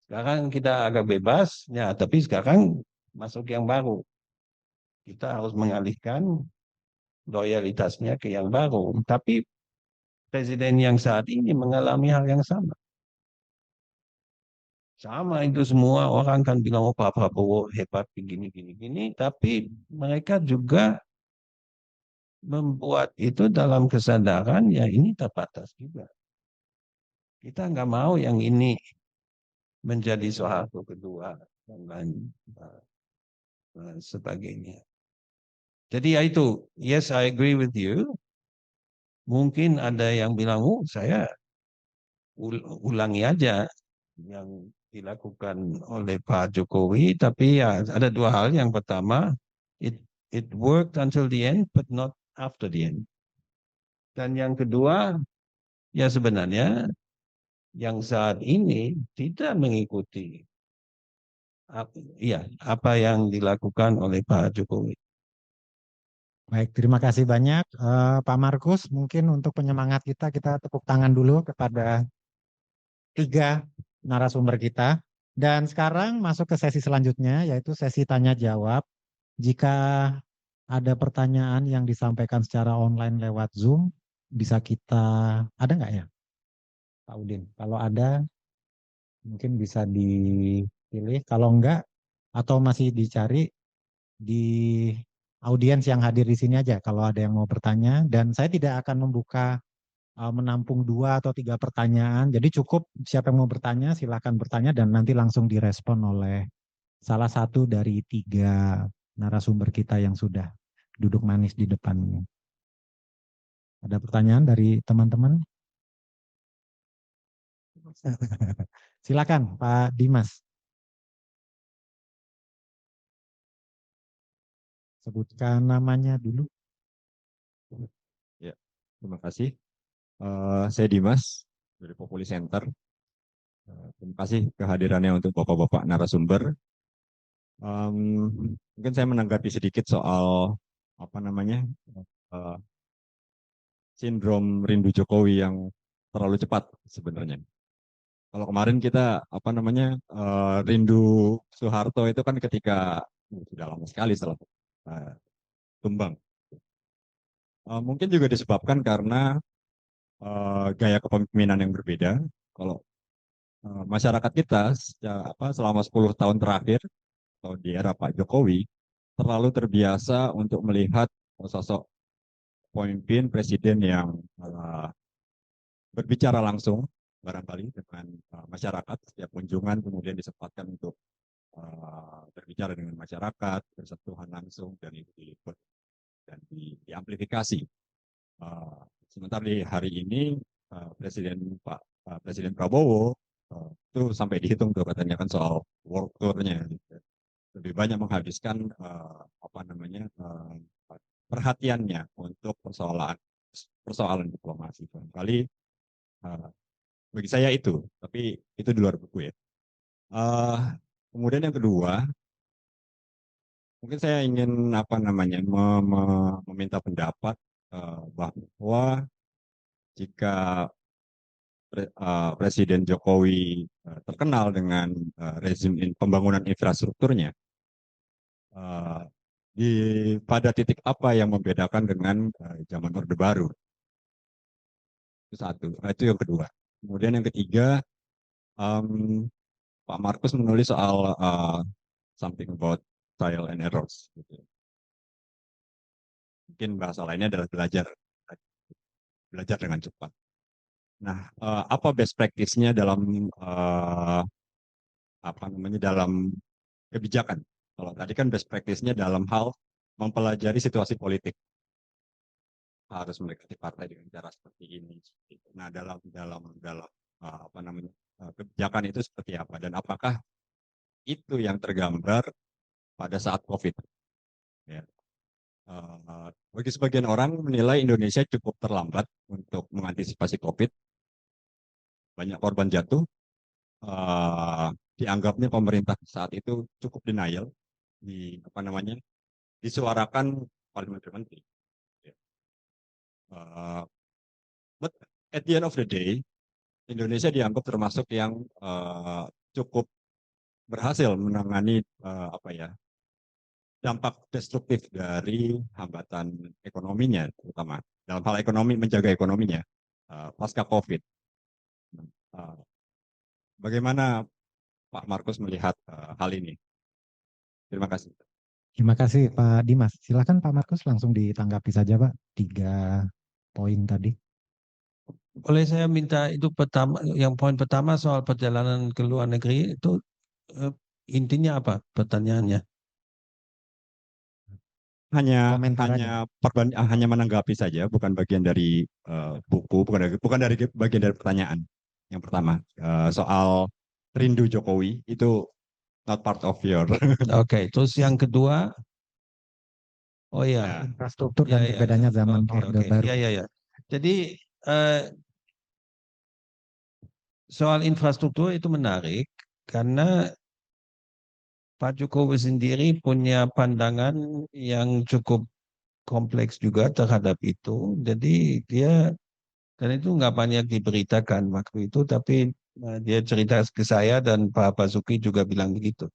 Sekarang kita agak bebas, ya, tapi sekarang masuk yang baru. Kita harus mengalihkan loyalitasnya ke yang baru. Tapi presiden yang saat ini mengalami hal yang sama. Sama itu semua orang kan bilang, oh Pak Prabowo hebat begini, gini, gini. Tapi mereka juga membuat itu dalam kesadaran, ya ini terbatas juga. Kita nggak mau yang ini menjadi suatu kedua dan lain sebagainya. Jadi ya itu, yes I agree with you. Mungkin ada yang bilang, oh saya ulangi aja yang dilakukan oleh Pak Jokowi, tapi ya ada dua hal. Yang pertama, it worked until the end, but not after the end. Dan yang kedua, ya sebenarnya yang saat ini tidak mengikuti apa yang dilakukan oleh Pak Jokowi. Baik, terima kasih banyak Pak Markus. Mungkin untuk penyemangat kita tepuk tangan dulu kepada 3 narasumber kita. Dan sekarang masuk ke sesi selanjutnya, yaitu sesi tanya jawab. Jika ada pertanyaan yang disampaikan secara online lewat Zoom, bisa ada nggak ya, Pak Udin? Kalau ada, mungkin bisa dipilih. Kalau enggak, atau masih dicari di audiens yang hadir di sini aja, kalau ada yang mau bertanya. Dan saya tidak akan membuka menampung 2 atau 3 pertanyaan. Jadi cukup siapa yang mau bertanya, silakan bertanya dan nanti langsung direspon oleh salah satu dari 3 narasumber kita yang sudah duduk manis di depan ini. Ada pertanyaan dari teman-teman? Silakan Pak Dimas. Sebutkan namanya dulu. Ya, terima kasih. Saya Dimas dari Populi Center. Terima kasih kehadirannya untuk bapak-bapak narasumber. Mungkin saya menanggapi sedikit soal apa namanya uh, sindrom rindu Jokowi yang terlalu cepat sebenarnya. Kalau kemarin kita apa namanya rindu Soeharto itu kan ketika sudah lama sekali setelah tumbang. Mungkin juga disebabkan karena gaya kepemimpinan yang berbeda. Kalau masyarakat kita selama 10 tahun terakhir atau di era Pak Jokowi terlalu terbiasa untuk melihat sosok pemimpin presiden yang berbicara langsung barangkali dengan masyarakat. Setiap kunjungan kemudian disempatkan untuk berbicara dengan masyarakat, bersentuhan langsung, dan itu diliput dan diamplifikasi. Sementara di hari ini Presiden Prabowo itu sampai dihitung tuh katanya kan soal world tour-nya, lebih banyak menghabiskan perhatiannya untuk persoalan diplomasi. Kali bagi saya itu, tapi itu di luar buku ya. Kemudian yang kedua, mungkin saya ingin meminta pendapat bahwa jika Presiden Jokowi terkenal dengan rezim pembangunan infrastrukturnya, pada titik apa yang membedakan dengan zaman Orde Baru? Itu satu. Itu yang kedua. Kemudian yang ketiga, Pak Markus menulis soal something about trial and errors. Gitu. Mungkin bahasa lainnya adalah belajar dengan cepat. Nah, apa best practice-nya dalam dalam kebijakan? Kalau tadi kan best practice-nya dalam hal mempelajari situasi politik, harus mendekati partai dengan cara seperti ini. Nah, dalam kebijakan itu seperti apa dan apakah itu yang tergambar pada saat COVID. Ya. Bagi sebagian orang menilai Indonesia cukup terlambat untuk mengantisipasi COVID, banyak korban jatuh, eh, dianggapnya pemerintah saat itu cukup denial, apa namanya, disuarakan oleh menteri-menteri. Ya. Eh, but at the end of the day, Indonesia dianggap termasuk yang cukup berhasil menangani apa ya, dampak destruktif dari hambatan ekonominya, terutama dalam hal ekonomi, menjaga ekonominya pasca COVID. Uh, Bagaimana Pak Markus melihat hal ini? Terima kasih. Terima kasih Pak Dimas. Silakan Pak Markus langsung ditanggapi saja Pak. 3 poin tadi. Boleh saya minta itu pertama, yang poin pertama soal perjalanan ke luar negeri itu intinya apa pertanyaannya? Hanya Komentar aja. hanya menanggapi saja, bukan bagian dari buku, bukan dari bagian dari pertanyaan. Yang pertama soal rindu Jokowi itu not part of your. Oke, terus yang kedua, oh ya, Ya, Infrastruktur ya, dan ya, perbedaannya zaman oke, Orde oke, Baru. ya, ya, ya. Jadi soal infrastruktur itu menarik karena Pak Jokowi sendiri punya pandangan yang cukup kompleks juga terhadap itu. Jadi dia, dan itu nggak banyak diberitakan waktu itu, tapi dia cerita ke saya dan Pak Basuki juga bilang begitu.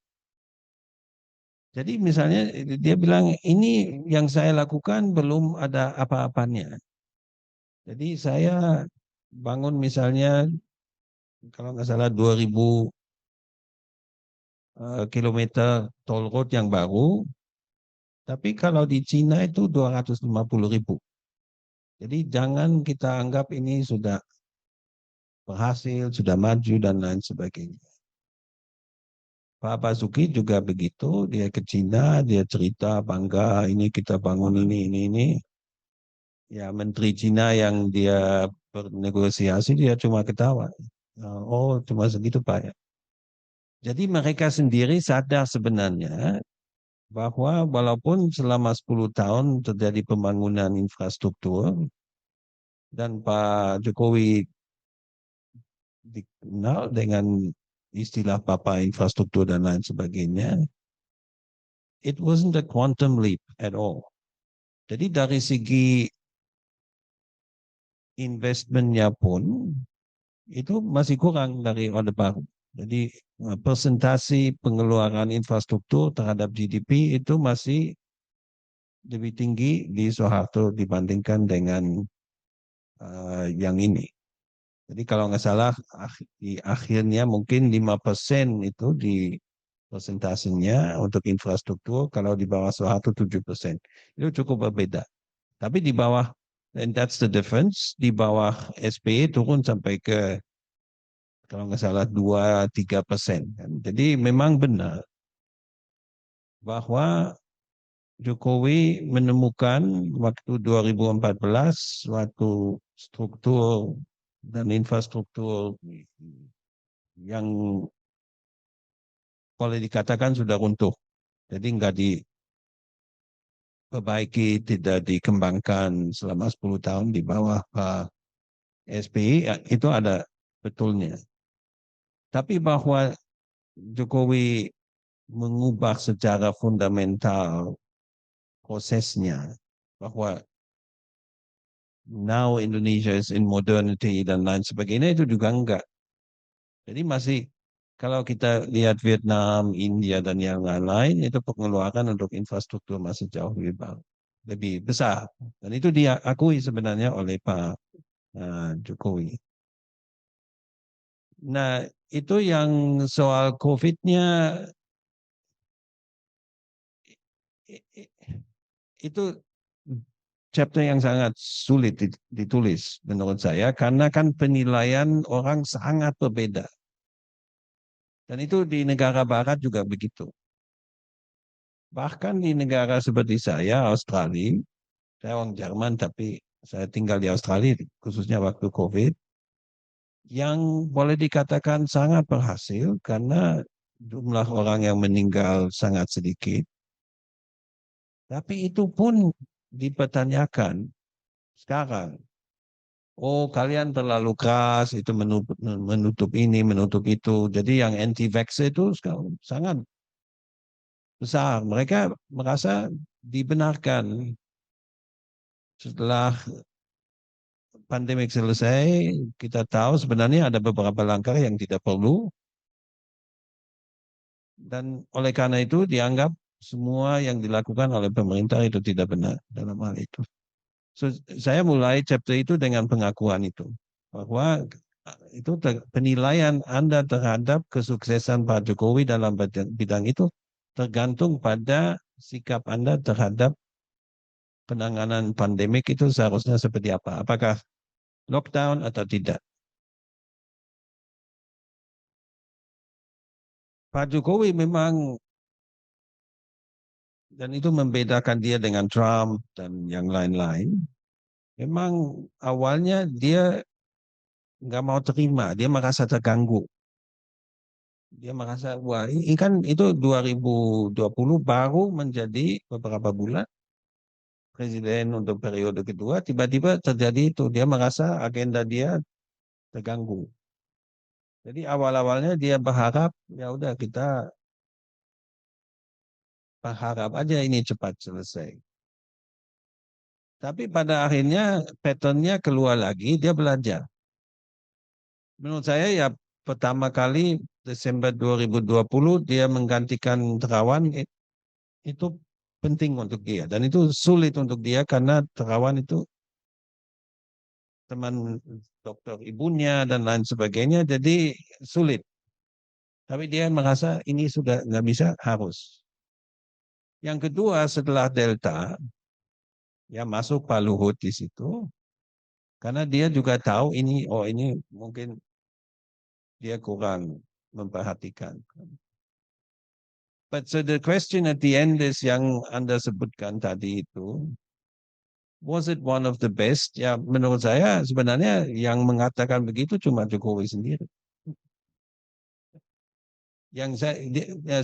Jadi misalnya dia bilang ini yang saya lakukan belum ada apa-apanya. Jadi saya bangun misalnya kalau nggak salah 2000 kilometer tol road yang baru, tapi kalau di Cina itu 250.000. Jadi jangan kita anggap ini sudah berhasil, sudah maju dan lain sebagainya. Pak Basuki juga begitu, dia ke Cina, dia cerita bangga ini kita bangun ini. Ya Menteri Cina yang dia bernegosiasi dia cuma ketawa. Oh cuma segitu Pak ya. Jadi mereka sendiri sadar sebenarnya bahwa walaupun selama 10 tahun terjadi pembangunan infrastruktur dan Pak Jokowi dikenal dengan istilah Papa infrastruktur dan lain sebagainya, it wasn't a quantum leap at all. Jadi dari segi investmentnya pun itu masih kurang dari Orde Baru. Jadi persentasi pengeluaran infrastruktur terhadap GDP itu masih lebih tinggi di Soeharto dibandingkan dengan yang ini. Jadi kalau nggak salah di akhirnya mungkin 5% itu di persentasenya untuk infrastruktur, kalau di bawah Soeharto 7%. Itu cukup berbeda. Tapi di bawah, and that's the difference, di bawah SBY turun sampai ke kalau nggak salah 2-3%. Jadi memang benar bahwa Jokowi menemukan waktu 2014 suatu struktur dan infrastruktur yang boleh dikatakan sudah runtuh. Jadi nggak diperbaiki, tidak dikembangkan selama 10 tahun di bawah Pak SBY, itu ada betulnya. Tapi bahwa Jokowi mengubah secara fundamental prosesnya, bahwa now Indonesia is in modernity dan lain sebagainya, itu juga enggak. Jadi masih, kalau kita lihat Vietnam, India, dan yang lain-lain, itu pengeluaran untuk infrastruktur masih jauh lebih besar. Dan itu diakui sebenarnya oleh Pak Jokowi. Nah, itu yang soal COVID-nya, itu chapter yang sangat sulit ditulis menurut saya, karena kan penilaian orang sangat berbeda. Dan itu di negara barat juga begitu. Bahkan di negara seperti saya, Australia, saya orang Jerman tapi saya tinggal di Australia, khususnya waktu COVID, yang boleh dikatakan sangat berhasil karena jumlah orang yang meninggal sangat sedikit. Tapi itu pun dipertanyakan sekarang. Oh, kalian terlalu keras, itu menutup ini, menutup itu. Jadi yang anti-vax itu sekarang sangat besar. Mereka merasa dibenarkan. Setelah pandemik selesai, kita tahu sebenarnya ada beberapa langkah yang tidak perlu. Dan oleh karena itu dianggap semua yang dilakukan oleh pemerintah itu tidak benar dalam hal itu. So, saya mulai chapter itu dengan pengakuan itu. Bahwa itu penilaian Anda terhadap kesuksesan Pak Jokowi dalam bidang itu tergantung pada sikap Anda terhadap penanganan pandemik itu seharusnya seperti apa. Apakah lockdown atau tidak. Pak Jokowi memang, dan itu membedakan dia dengan Trump dan yang lain-lain, memang awalnya dia nggak mau terima, dia merasa terganggu. Dia merasa, wah ini kan itu 2020 baru menjadi beberapa bulan presiden untuk periode kedua, tiba-tiba terjadi itu. Dia merasa agenda dia terganggu. Jadi awal-awalnya dia berharap, ya udah kita berharap aja ini cepat selesai. Tapi pada akhirnya patternnya keluar lagi, dia belajar. Menurut saya ya pertama kali Desember 2020 dia menggantikan Terawan itu penting untuk dia. Dan itu sulit untuk dia karena Terawan itu teman dokter ibunya dan lain sebagainya, jadi sulit. Tapi dia merasa ini sudah nggak bisa, harus. Yang kedua setelah Delta, ya masuk Pak Luhut di situ, karena dia juga tahu ini, oh ini mungkin dia kurang memperhatikan. But so the question at the end is yang Anda sebutkan tadi itu, was it one of the best? Ya menurut saya sebenarnya yang mengatakan begitu cuma Jokowi sendiri. Yang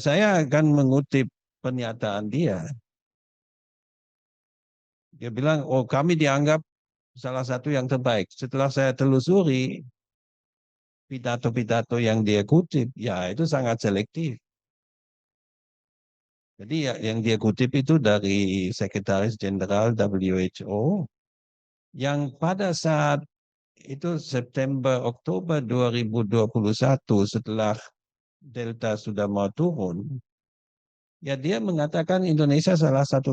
saya akan mengutip pernyataan dia. Dia bilang, oh kami dianggap salah satu yang terbaik. Setelah saya telusuri pidato-pidato yang dia kutip, ya itu sangat selektif. Jadi yang dia kutip itu dari Sekretaris Jenderal WHO yang pada saat itu September Oktober 2021 setelah Delta sudah mau turun, ya dia mengatakan Indonesia salah satu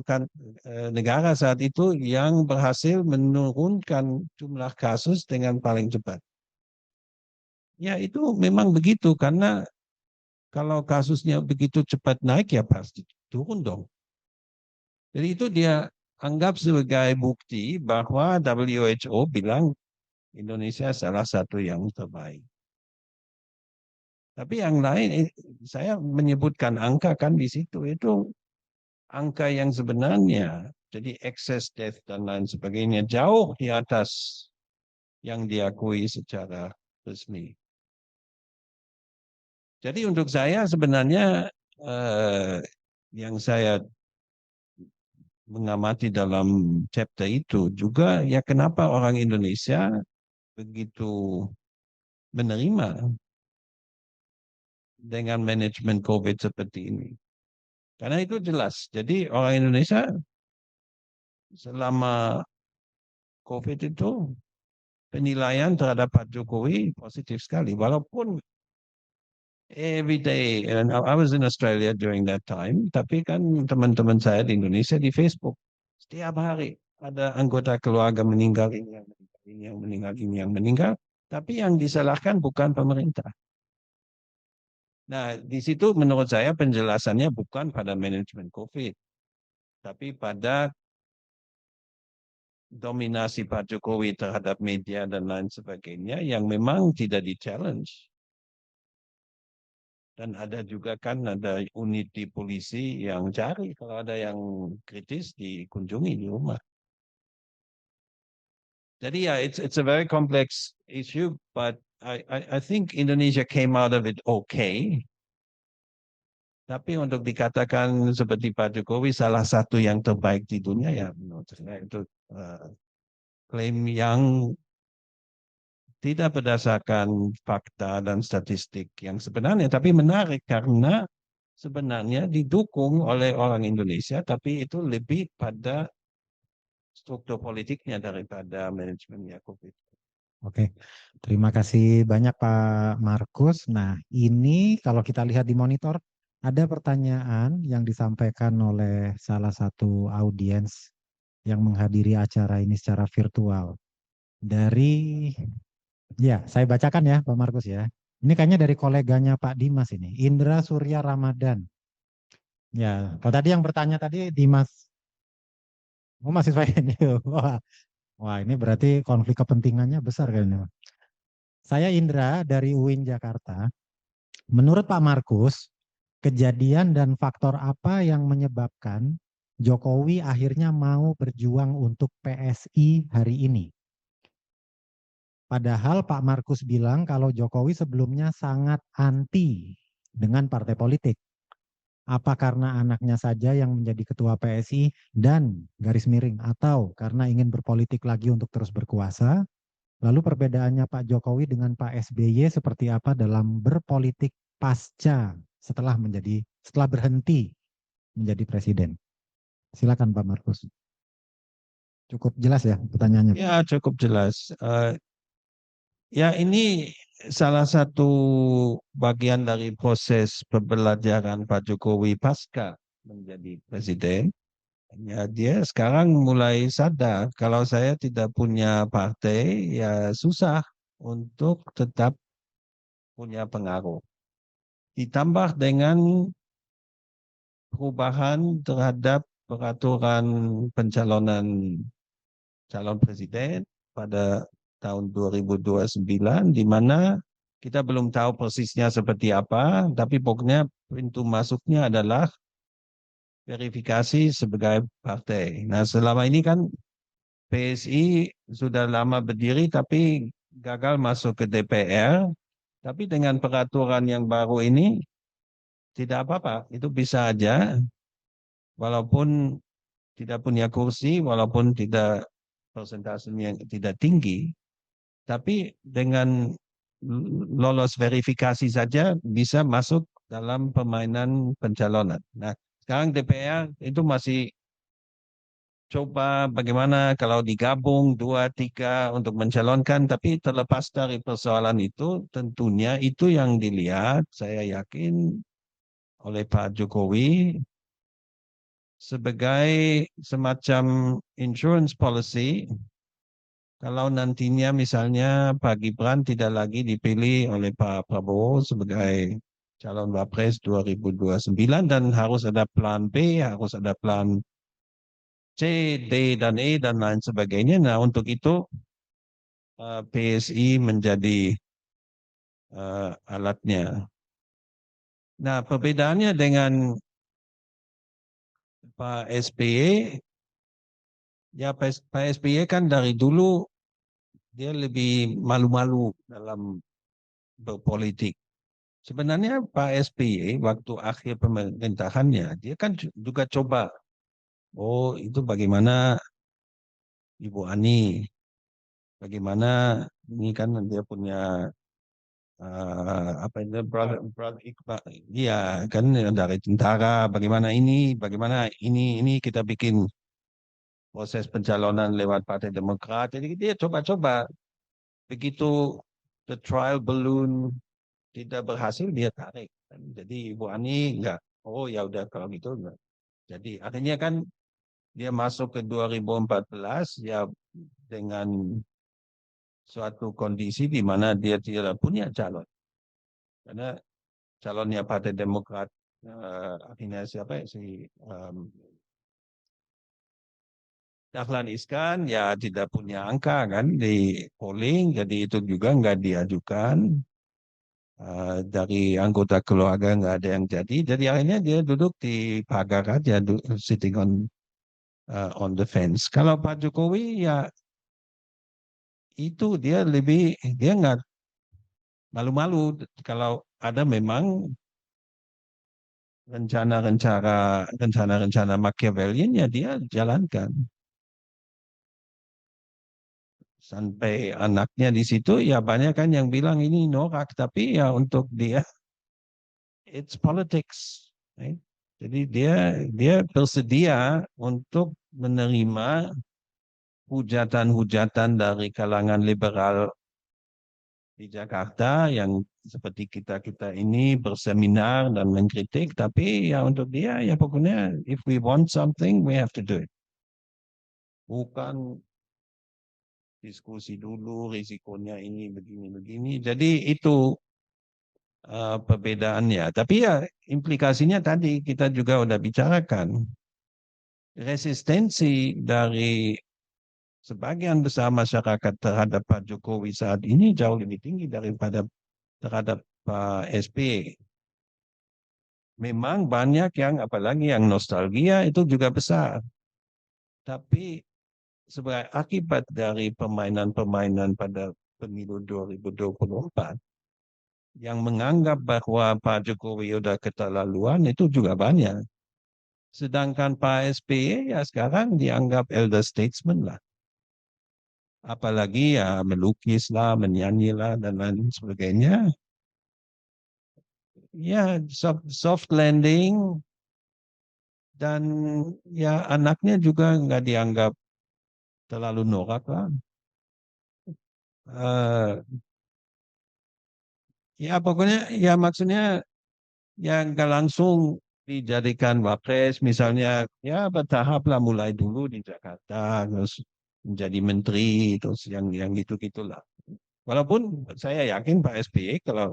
negara saat itu yang berhasil menurunkan jumlah kasus dengan paling cepat. Ya itu memang begitu karena kalau kasusnya begitu cepat naik ya pasti turun dong. Jadi itu dia anggap sebagai bukti bahwa WHO bilang Indonesia salah satu yang terbaik. Tapi yang lain, saya menyebutkan angka kan di situ, itu angka yang sebenarnya, jadi excess death dan lain sebagainya, jauh di atas yang diakui secara resmi. Jadi untuk saya sebenarnya yang saya mengamati dalam chapter itu juga ya kenapa orang Indonesia begitu menerima dengan manajemen COVID seperti ini. Karena itu jelas. Jadi orang Indonesia selama COVID itu penilaian terhadap Pak Jokowi positif sekali. Walaupun every day, and I was in Australia during that time, tapi kan teman-teman saya di Indonesia di Facebook, setiap hari ada anggota keluarga meninggal, ini yang meninggal, ini yang meninggal, ini yang meninggal, tapi yang disalahkan bukan pemerintah. Nah, di situ menurut saya penjelasannya bukan pada manajemen COVID, tapi pada dominasi Pak Jokowi terhadap media dan lain sebagainya yang memang tidak di-challenge. Dan ada juga kan ada unit di polisi yang cari kalau ada yang kritis dikunjungi di rumah. Jadi ya, it's a very complex issue, but I think Indonesia came out of it okay. Tapi untuk dikatakan seperti Pak Jokowi salah satu yang terbaik di dunia, ya menurut saya itu klaim yang tidak berdasarkan fakta dan statistik yang sebenarnya, tapi menarik karena sebenarnya didukung oleh orang Indonesia, tapi itu lebih pada struktur politiknya daripada manajemennya COVID. Oke, terima kasih banyak Pak Markus. Nah, ini kalau kita lihat di monitor, ada pertanyaan yang disampaikan oleh salah satu audiens yang menghadiri acara ini secara virtual. Dari, ya saya bacakan ya Pak Markus ya. Ini kayaknya dari koleganya Pak Dimas ini, Indra Surya Ramadan. Ya, kalau tadi yang bertanya tadi Dimas, oh mahasiswa ini. Wah, wah ini berarti konflik kepentingannya besar kayaknya. Saya Indra dari UIN Jakarta. Menurut Pak Markus, kejadian dan faktor apa yang menyebabkan Jokowi akhirnya mau berjuang untuk PSI hari ini? Padahal Pak Markus bilang kalau Jokowi sebelumnya sangat anti dengan partai politik. Apa karena anaknya saja yang menjadi ketua PSI dan garis miring atau karena ingin berpolitik lagi untuk terus berkuasa? Lalu perbedaannya Pak Jokowi dengan Pak SBY seperti apa dalam berpolitik pasca setelah berhenti menjadi presiden? Silakan Pak Markus. Cukup jelas ya pertanyaannya. Ya, cukup jelas. Ya, ini salah satu bagian dari proses pembelajaran Pak Jokowi pasca menjadi presiden. Ya, dia sekarang mulai sadar kalau saya tidak punya partai, ya susah untuk tetap punya pengaruh. Ditambah dengan perubahan terhadap peraturan pencalonan calon presiden pada tahun 2029, di mana kita belum tahu persisnya seperti apa, tapi pokoknya pintu masuknya adalah verifikasi sebagai partai. Nah, selama ini kan PSI sudah lama berdiri tapi gagal masuk ke DPR, tapi dengan peraturan yang baru ini tidak apa-apa, itu bisa aja walaupun tidak punya kursi, walaupun tidak persentasenya tidak tinggi, tapi dengan lolos verifikasi saja bisa masuk dalam permainan pencalonan. Nah, sekarang DPR itu masih coba bagaimana kalau digabung 2, 3 untuk mencalonkan, tapi terlepas dari persoalan itu, tentunya itu yang dilihat, saya yakin, oleh Pak Jokowi sebagai semacam insurance policy. Kalau nantinya misalnya Pak Gibran tidak lagi dipilih oleh Pak Prabowo sebagai calon Wapres 2029 dan harus ada plan B, harus ada plan C, D, dan E, dan lain sebagainya. Nah, untuk itu PSI menjadi alatnya. Nah, perbedaannya dengan Pak SBY, ya Pak SBY kan dari dulu dia lebih malu-malu dalam berpolitik. Sebenarnya Pak SBY waktu akhir pemerintahannya, dia kan juga coba, oh itu bagaimana Ibu Ani, bagaimana ini kan dia punya apa itu brother Iqbal, iya kan dari tentara, bagaimana ini kita bikin proses pencalonan lewat Partai Demokrat. Jadi dia coba-coba, begitu the trial balloon tidak berhasil dia tarik. Jadi Ibu Ani enggak, oh ya udah kalau gitu enggak. Jadi akhirnya kan dia masuk ke 2014 ya dengan suatu kondisi di mana dia tidak punya calon. Karena calonnya Partai Demokrat akhirnya siapa ya, si Dahlan Iskan ya tidak punya angka kan di polling, jadi itu juga nggak diajukan. Dari anggota keluarga nggak ada yang jadi akhirnya dia duduk di pagar aja, sitting on the fence. Kalau Pak Jokowi ya itu dia nggak malu-malu kalau ada memang rencana Machiavellian ya dia jalankan. Sampai anaknya di situ ya banyak kan yang bilang ini norak, tapi ya untuk dia it's politics, right? Jadi dia bersedia untuk menerima hujatan-hujatan dari kalangan liberal di Jakarta yang seperti kita ini berseminar dan mengkritik, tapi ya untuk dia ya pokoknya if we want something we have to do it. Bukan diskusi dulu risikonya ini begini-begini. Jadi itu perbedaannya. Tapi ya implikasinya tadi kita juga udah bicarakan. Resistensi dari sebagian besar masyarakat terhadap Pak Jokowi saat ini jauh lebih tinggi daripada terhadap Pak SBY. Memang banyak yang, apalagi yang nostalgia itu juga besar. Tapi sebagai akibat dari permainan-permainan pada pemilu 2024, yang menganggap bahwa Pak Jokowi udah keterlaluan itu juga banyak. Sedangkan Pak SBY ya sekarang dianggap elder statesman lah. Apalagi ya melukis lah, menyanyi lah, dan lain sebagainya. Ya soft landing, dan ya anaknya juga nggak dianggap terlalu norak lah. Ya pokoknya ya maksudnya ya nggak langsung dijadikan wapres, misalnya ya bertahap lah, mulai dulu di Jakarta, terus menjadi menteri, terus yang gitu-gitulah. Walaupun saya yakin Pak SBY kalau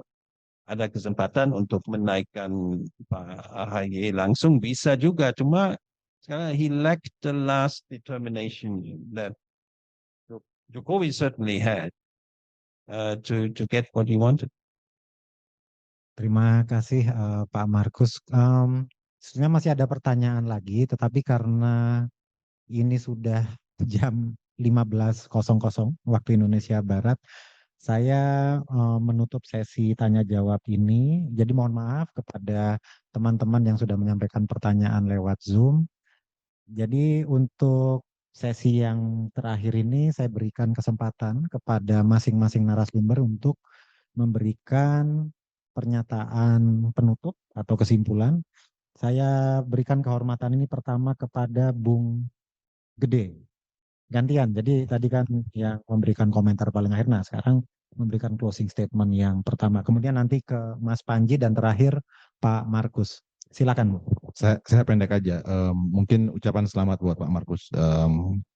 ada kesempatan untuk menaikkan Pak AHY langsung bisa juga, cuma sekarang he lacked the last determination that Jokowi certainly had to get what he wanted. Terima kasih Pak Markus. Sebenarnya masih ada pertanyaan lagi, tetapi karena ini sudah jam 15.00 waktu Indonesia Barat, saya menutup sesi tanya jawab ini. Jadi mohon maaf kepada teman-teman yang sudah menyampaikan pertanyaan lewat Zoom. Jadi untuk sesi yang terakhir ini saya berikan kesempatan kepada masing-masing narasumber untuk memberikan pernyataan penutup atau kesimpulan. Saya berikan kehormatan ini pertama kepada Bung Gede. Gantian, jadi tadi kan yang memberikan komentar paling akhir, nah sekarang memberikan closing statement yang pertama. Kemudian nanti ke Mas Panji dan terakhir Pak Markus. Silakan, Bu. Saya pendek aja. Mungkin ucapan selamat buat Pak Markus.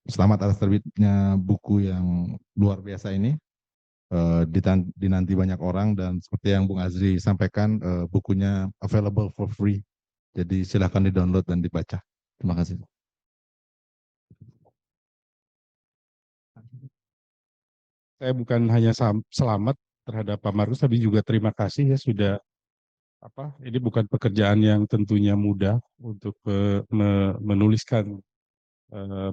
Selamat atas terbitnya buku yang luar biasa ini. Dinanti banyak orang, dan seperti yang Bung Azri sampaikan, bukunya available for free. Jadi silahkan di-download dan dibaca. Terima kasih. Saya bukan hanya selamat terhadap Pak Markus, tapi juga terima kasih ya sudah ini bukan pekerjaan yang tentunya mudah untuk menuliskan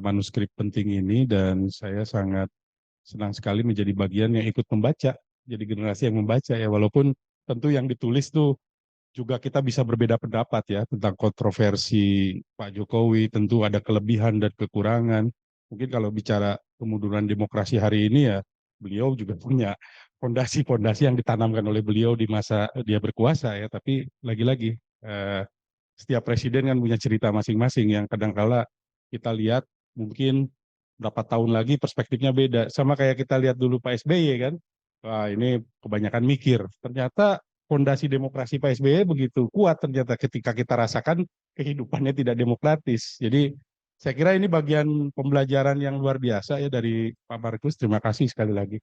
manuskrip penting ini, dan saya sangat senang sekali menjadi bagian yang ikut membaca, jadi generasi yang membaca ya, walaupun tentu yang ditulis tuh juga kita bisa berbeda pendapat ya tentang kontroversi Pak Jokowi, tentu ada kelebihan dan kekurangan. Mungkin kalau bicara kemunduran demokrasi hari ini ya, beliau juga punya fondasi-fondasi yang ditanamkan oleh beliau di masa dia berkuasa ya, tapi lagi-lagi setiap presiden kan punya cerita masing-masing yang kadangkala kita lihat mungkin berapa tahun lagi perspektifnya beda. Sama kayak kita lihat dulu Pak SBY kan, wah ini kebanyakan mikir. Ternyata fondasi demokrasi Pak SBY begitu kuat ternyata ketika kita rasakan kehidupannya tidak demokratis. Jadi saya kira ini bagian pembelajaran yang luar biasa ya dari Pak Markus. Terima kasih sekali lagi.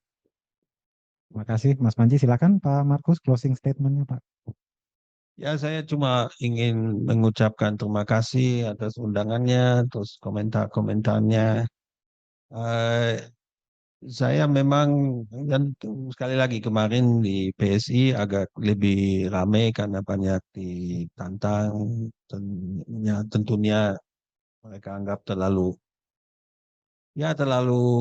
Terima kasih, Mas Panji. Silakan Pak Markus, closing statement-nya, Pak. Ya, saya cuma ingin mengucapkan terima kasih atas undangannya, terus komentar-komentarnya. Saya memang, dan sekali lagi kemarin di PSI agak lebih ramai karena banyak ditantang, tentunya mereka anggap terlalu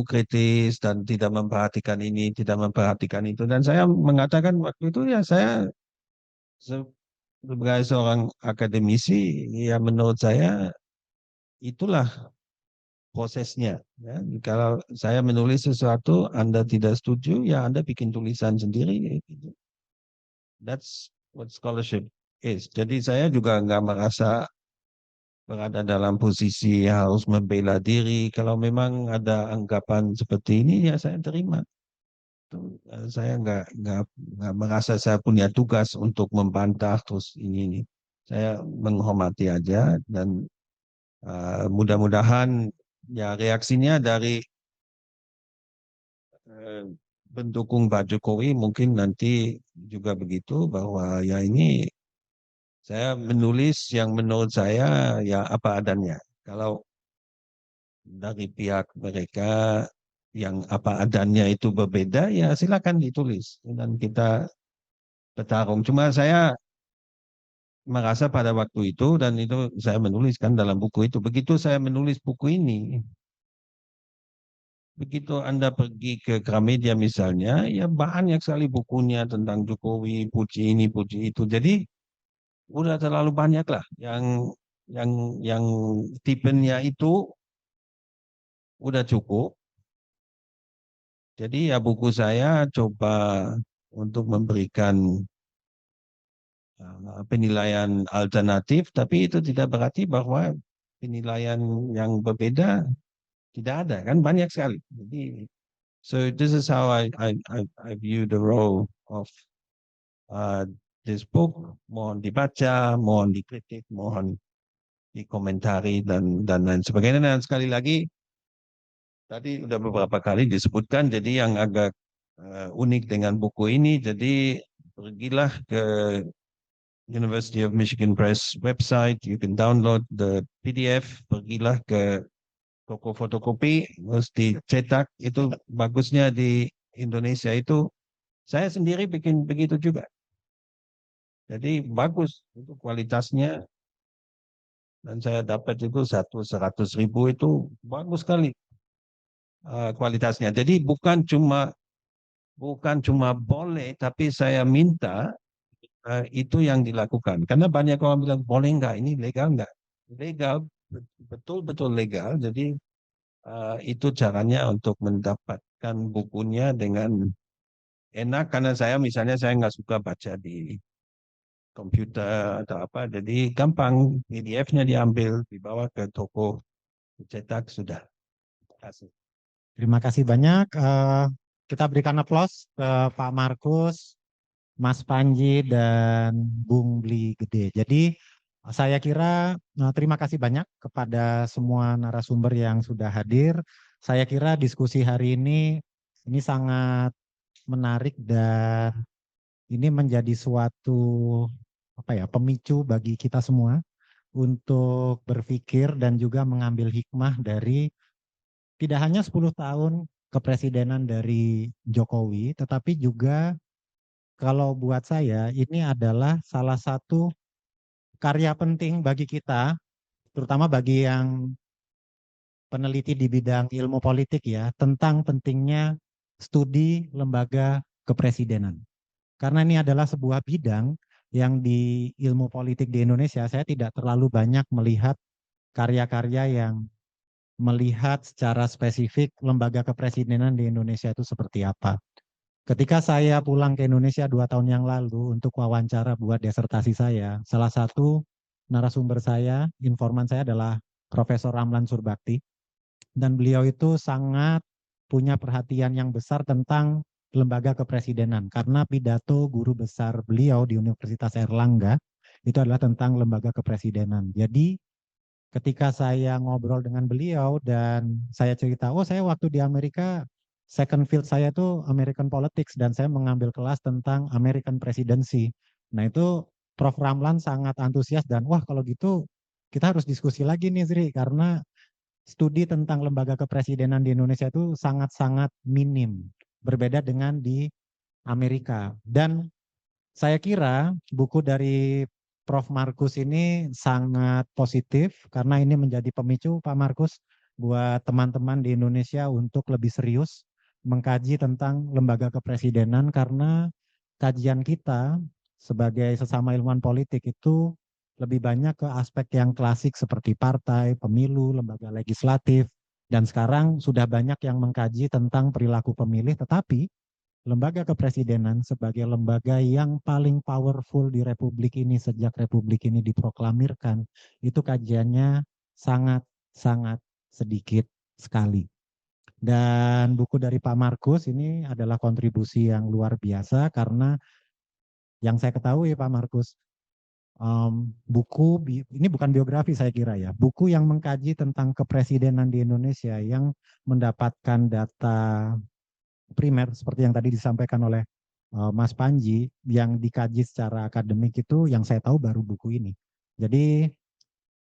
kritis dan tidak memperhatikan ini, tidak memperhatikan itu. Dan saya mengatakan waktu itu ya saya sebagai seorang akademisi, ya menurut saya itulah prosesnya. Ya. Kalau saya menulis sesuatu, Anda tidak setuju, ya Anda bikin tulisan sendiri. Gitu. That's what scholarship is. Jadi saya juga nggak merasa berada dalam posisi harus membela diri. Kalau memang ada anggapan seperti ini, ya saya terima. Saya nggak merasa saya punya tugas untuk membantah terus ini. Saya menghormati aja dan mudah-mudahan ya reaksinya dari pendukung Pak Jokowi mungkin nanti juga begitu bahwa ya ini saya menulis yang menurut saya ya apa adanya. Kalau dari pihak mereka yang apa adanya itu berbeda ya silakan ditulis dan kita bertarung. Cuma saya merasa pada waktu itu dan itu saya menuliskan dalam buku itu. Begitu saya menulis buku ini, begitu Anda pergi ke Gramedia misalnya, ya banyak sekali bukunya tentang Jokowi, puji ini, puji itu. Jadi udah terlalu banyak lah yang tipenya itu udah cukup. Jadi ya buku saya coba untuk memberikan penilaian alternatif, tapi itu tidak berarti bahwa penilaian yang berbeda tidak ada kan banyak sekali. Jadi so this is how I view the role of uh, this book. Mohon dibaca, mohon dikritik, mohon dikomentari dan lain sebagainya. Dan sekali lagi tadi udah beberapa kali disebutkan. Jadi yang agak unik dengan buku ini, jadi pergilah ke University of Michigan Press website, you can download the PDF, pergilah ke toko fotokopi, terus dicetak, itu bagusnya di Indonesia itu, saya sendiri bikin begitu juga. Jadi bagus, itu kualitasnya, dan saya dapat itu 100.000 itu bagus sekali kualitasnya. Jadi bukan cuma boleh, tapi saya minta itu yang dilakukan. Karena banyak orang bilang boleh nggak, ini legal nggak? Legal, betul-betul legal. Jadi itu caranya untuk mendapatkan bukunya dengan enak. Karena saya misalnya saya nggak suka baca di komputer atau apa, jadi gampang PDF-nya diambil, dibawa ke toko, cetak sudah. Terima kasih. Terima kasih banyak. Kita berikan aplaus ke Pak Markus, Mas Panji, dan Bung Bli Gede. Jadi saya kira terima kasih banyak kepada semua narasumber yang sudah hadir. Saya kira diskusi hari ini sangat menarik dan ini menjadi suatu pemicu bagi kita semua untuk berpikir dan juga mengambil hikmah dari tidak hanya 10 tahun kepresidenan dari Jokowi, tetapi juga kalau buat saya ini adalah salah satu karya penting bagi kita, terutama bagi yang peneliti di bidang ilmu politik ya, tentang pentingnya studi lembaga kepresidenan. Karena ini adalah sebuah bidang yang di ilmu politik di Indonesia, saya tidak terlalu banyak melihat karya-karya yang melihat secara spesifik lembaga kepresidenan di Indonesia itu seperti apa. Ketika saya pulang ke Indonesia 2 tahun yang lalu untuk wawancara buat disertasi saya, salah satu narasumber saya, informan saya adalah Profesor Ramlan Surbakti, dan beliau itu sangat punya perhatian yang besar tentang lembaga kepresidenan, karena pidato guru besar beliau di Universitas Erlangga itu adalah tentang lembaga kepresidenan. Jadi ketika saya ngobrol dengan beliau dan saya cerita, oh saya waktu di Amerika, second field saya itu American Politics dan saya mengambil kelas tentang American Presidency. Nah itu Prof. Ramlan sangat antusias dan wah kalau gitu kita harus diskusi lagi nih Zri, karena studi tentang lembaga kepresidenan di Indonesia itu sangat-sangat minim, berbeda dengan di Amerika. Dan saya kira buku dari Prof. Markus ini sangat positif karena ini menjadi pemicu Pak Markus buat teman-teman di Indonesia untuk lebih serius mengkaji tentang lembaga kepresidenan, karena kajian kita sebagai sesama ilmuwan politik itu lebih banyak ke aspek yang klasik seperti partai, pemilu, lembaga legislatif, dan sekarang sudah banyak yang mengkaji tentang perilaku pemilih, tetapi lembaga kepresidenan sebagai lembaga yang paling powerful di Republik ini sejak Republik ini diproklamirkan, itu kajiannya sangat-sangat sedikit sekali. Dan buku dari Pak Markus ini adalah kontribusi yang luar biasa karena yang saya ketahui Pak Markus, ini bukan biografi saya kira ya, buku yang mengkaji tentang kepresidenan di Indonesia yang mendapatkan data primer seperti yang tadi disampaikan oleh Mas Panji yang dikaji secara akademik itu yang saya tahu baru buku ini. Jadi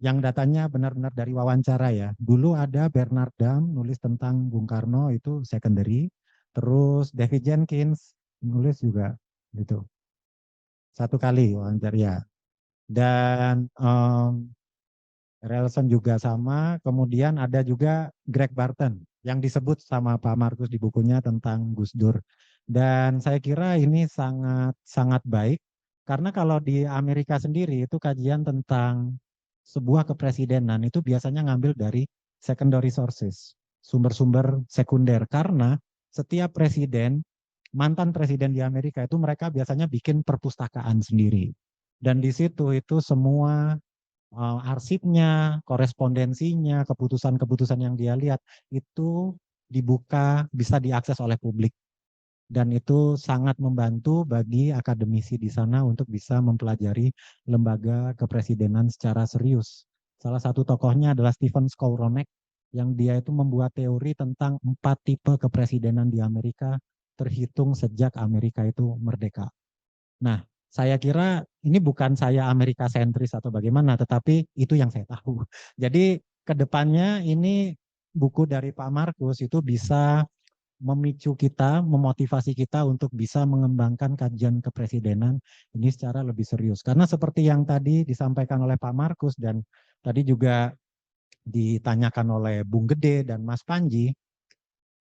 yang datanya benar-benar dari wawancara ya. Dulu ada Bernard Dam nulis tentang Bung Karno itu secondary, terus David Jenkins nulis juga gitu. Satu kali wawancara ya. Dan Relson juga sama, kemudian ada juga Greg Barton yang disebut sama Pak Markus di bukunya tentang Gus Dur. Dan saya kira ini sangat baik karena kalau di Amerika sendiri itu kajian tentang sebuah kepresidenan itu biasanya ngambil dari secondary sources, sumber-sumber sekunder karena setiap presiden, mantan presiden di Amerika itu mereka biasanya bikin perpustakaan sendiri. Dan di situ itu semua arsipnya, korespondensinya, keputusan-keputusan yang dia lihat itu dibuka, bisa diakses oleh publik. Dan itu sangat membantu bagi akademisi di sana untuk bisa mempelajari lembaga kepresidenan secara serius. Salah satu tokohnya adalah Stephen Skowronek, yang dia itu membuat teori tentang 4 tipe kepresidenan di Amerika terhitung sejak Amerika itu merdeka. Nah, saya kira ini bukan saya Amerika sentris atau bagaimana, tetapi itu yang saya tahu. Jadi ke depannya ini buku dari Pak Markus itu bisa memicu kita, memotivasi kita untuk bisa mengembangkan kajian kepresidenan ini secara lebih serius. Karena seperti yang tadi disampaikan oleh Pak Markus dan tadi juga ditanyakan oleh Bung Gede dan Mas Panji,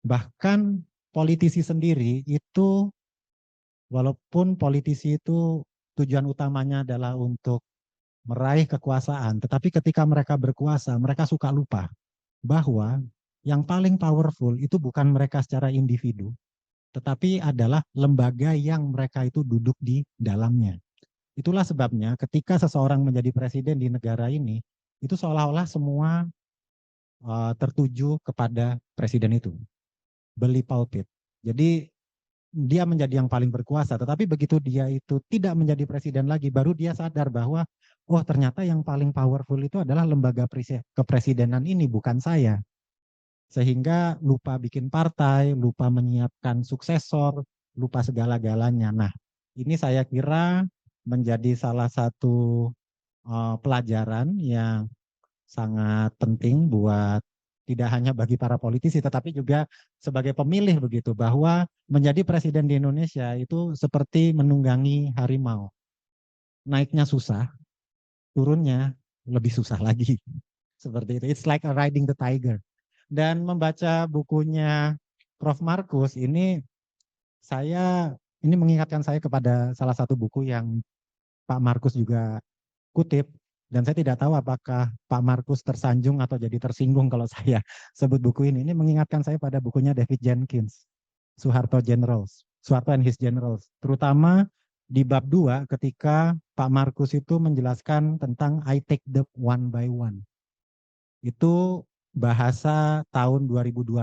bahkan politisi sendiri itu walaupun politisi itu tujuan utamanya adalah untuk meraih kekuasaan, tetapi ketika mereka berkuasa, mereka suka lupa bahwa yang paling powerful itu bukan mereka secara individu, tetapi adalah lembaga yang mereka itu duduk di dalamnya. Itulah sebabnya ketika seseorang menjadi presiden di negara ini, itu seolah-olah semua tertuju kepada presiden itu. Beli pulpit. Jadi dia menjadi yang paling berkuasa, tetapi begitu dia itu tidak menjadi presiden lagi, baru dia sadar bahwa, oh ternyata yang paling powerful itu adalah lembaga kepresidenan ini, bukan saya. Sehingga lupa bikin partai, lupa menyiapkan suksesor, lupa segala-galanya. Nah, ini saya kira menjadi salah satu pelajaran yang sangat penting buat tidak hanya bagi para politisi tetapi juga sebagai pemilih begitu, bahwa menjadi presiden di Indonesia itu seperti menunggangi harimau. Naiknya susah, turunnya lebih susah lagi. Seperti itu. It's like riding the tiger. Dan membaca bukunya Prof. Markus ini mengingatkan saya kepada salah satu buku yang Pak Markus juga kutip, dan saya tidak tahu apakah Pak Markus tersanjung atau jadi tersinggung kalau saya sebut buku ini. Ini mengingatkan saya pada bukunya David Jenkins, Soeharto and His Generals. Terutama di bab 2 ketika Pak Markus itu menjelaskan tentang I take the one by one. Itu bahasa tahun 2026.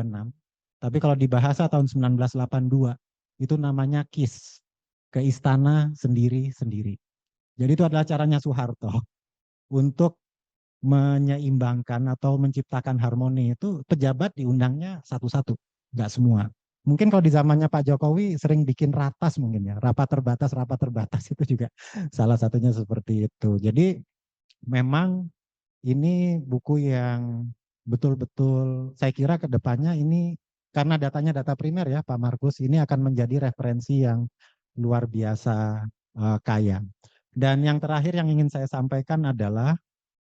Tapi kalau di bahasa tahun 1982, itu namanya KIS, ke istana sendiri-sendiri. Jadi itu adalah caranya Soeharto untuk menyeimbangkan atau menciptakan harmoni. Itu pejabat diundangnya satu-satu, nggak semua. Mungkin kalau di zamannya Pak Jokowi sering bikin ratas mungkin ya, rapat terbatas itu juga salah satunya seperti itu. Jadi memang ini buku yang betul-betul saya kira ke depannya ini karena datanya data primer ya Pak Markus, ini akan menjadi referensi yang luar biasa kaya. Dan yang terakhir yang ingin saya sampaikan adalah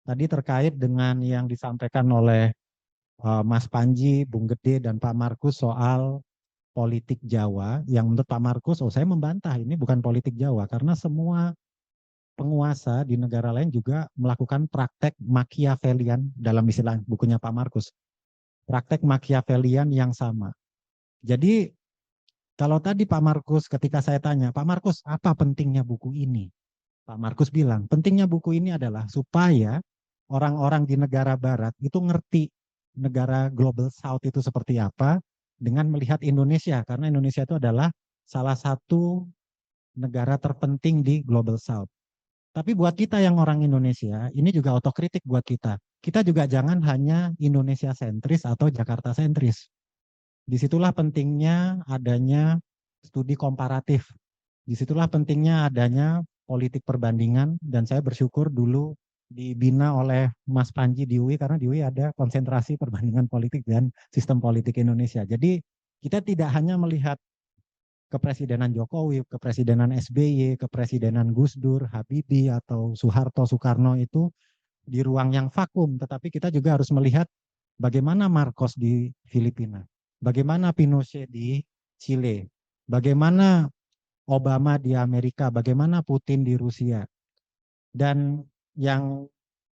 tadi terkait dengan yang disampaikan oleh Mas Panji, Bung Gede, dan Pak Markus soal politik Jawa yang menurut Pak Markus, saya membantah ini bukan politik Jawa karena semua penguasa di negara lain juga melakukan praktek Machiavellian dalam istilah bukunya Pak Markus. Praktek Machiavellian yang sama. Jadi kalau tadi Pak Markus ketika saya tanya, Pak Markus apa pentingnya buku ini? Pak Markus bilang, pentingnya buku ini adalah supaya orang-orang di negara barat itu ngerti negara Global South itu seperti apa dengan melihat Indonesia. Karena Indonesia itu adalah salah satu negara terpenting di Global South. Tapi buat kita yang orang Indonesia, ini juga otokritik buat kita. Kita juga jangan hanya Indonesia sentris atau Jakarta sentris. Disitulah pentingnya adanya studi komparatif. Disitulah pentingnya adanya politik perbandingan. Dan saya bersyukur dulu dibina oleh Mas Panji di UI, karena di UI ada konsentrasi perbandingan politik dan sistem politik Indonesia. Jadi kita tidak hanya melihat kepresidenan Jokowi, kepresidenan SBY, kepresidenan Gus Dur, Habibie, atau Soeharto, Soekarno itu di ruang yang vakum, tetapi kita juga harus melihat bagaimana Marcos di Filipina, bagaimana Pinochet di Chile, bagaimana Obama di Amerika, bagaimana Putin di Rusia. Dan yang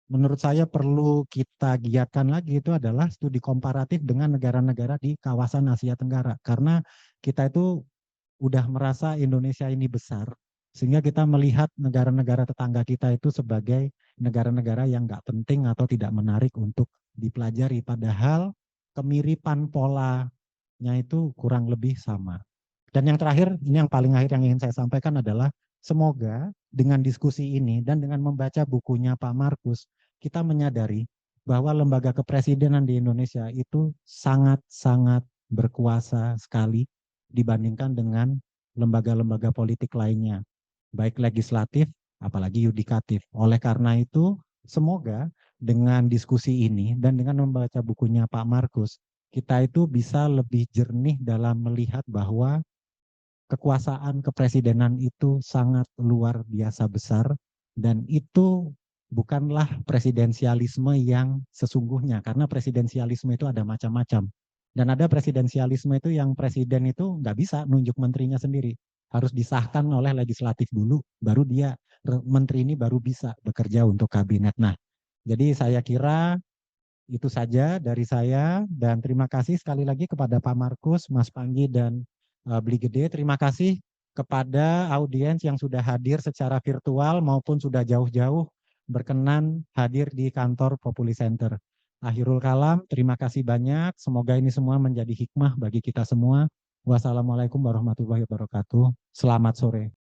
menurut saya perlu kita giatkan lagi itu adalah studi komparatif dengan negara-negara di kawasan Asia Tenggara, karena kita itu udah merasa Indonesia ini besar, sehingga kita melihat negara-negara tetangga kita itu sebagai negara-negara yang nggak penting atau tidak menarik untuk dipelajari, padahal kemiripan polanya itu kurang lebih sama. Dan yang terakhir, ini yang paling akhir yang ingin saya sampaikan adalah semoga dengan diskusi ini dan dengan membaca bukunya Pak Markus, kita menyadari bahwa lembaga kepresidenan di Indonesia itu sangat-sangat berkuasa sekali dibandingkan dengan lembaga-lembaga politik lainnya, baik legislatif, apalagi yudikatif. Oleh karena itu, semoga dengan diskusi ini dan dengan membaca bukunya Pak Markus, kita itu bisa lebih jernih dalam melihat bahwa kekuasaan kepresidenan itu sangat luar biasa besar, dan itu bukanlah presidensialisme yang sesungguhnya, karena presidensialisme itu ada macam-macam. Dan ada presidensialisme itu yang presiden itu nggak bisa nunjuk menterinya sendiri. Harus disahkan oleh legislatif dulu, baru dia, menteri ini baru bisa bekerja untuk kabinet. Nah, jadi saya kira itu saja dari saya, dan terima kasih sekali lagi kepada Pak Markus, Mas Panggi, dan Beli Gede. Terima kasih kepada audiens yang sudah hadir secara virtual maupun sudah jauh-jauh berkenan hadir di kantor Populi Center. Akhirul kalam, terima kasih banyak. Semoga ini semua menjadi hikmah bagi kita semua. Wassalamualaikum warahmatullahi wabarakatuh. Selamat sore.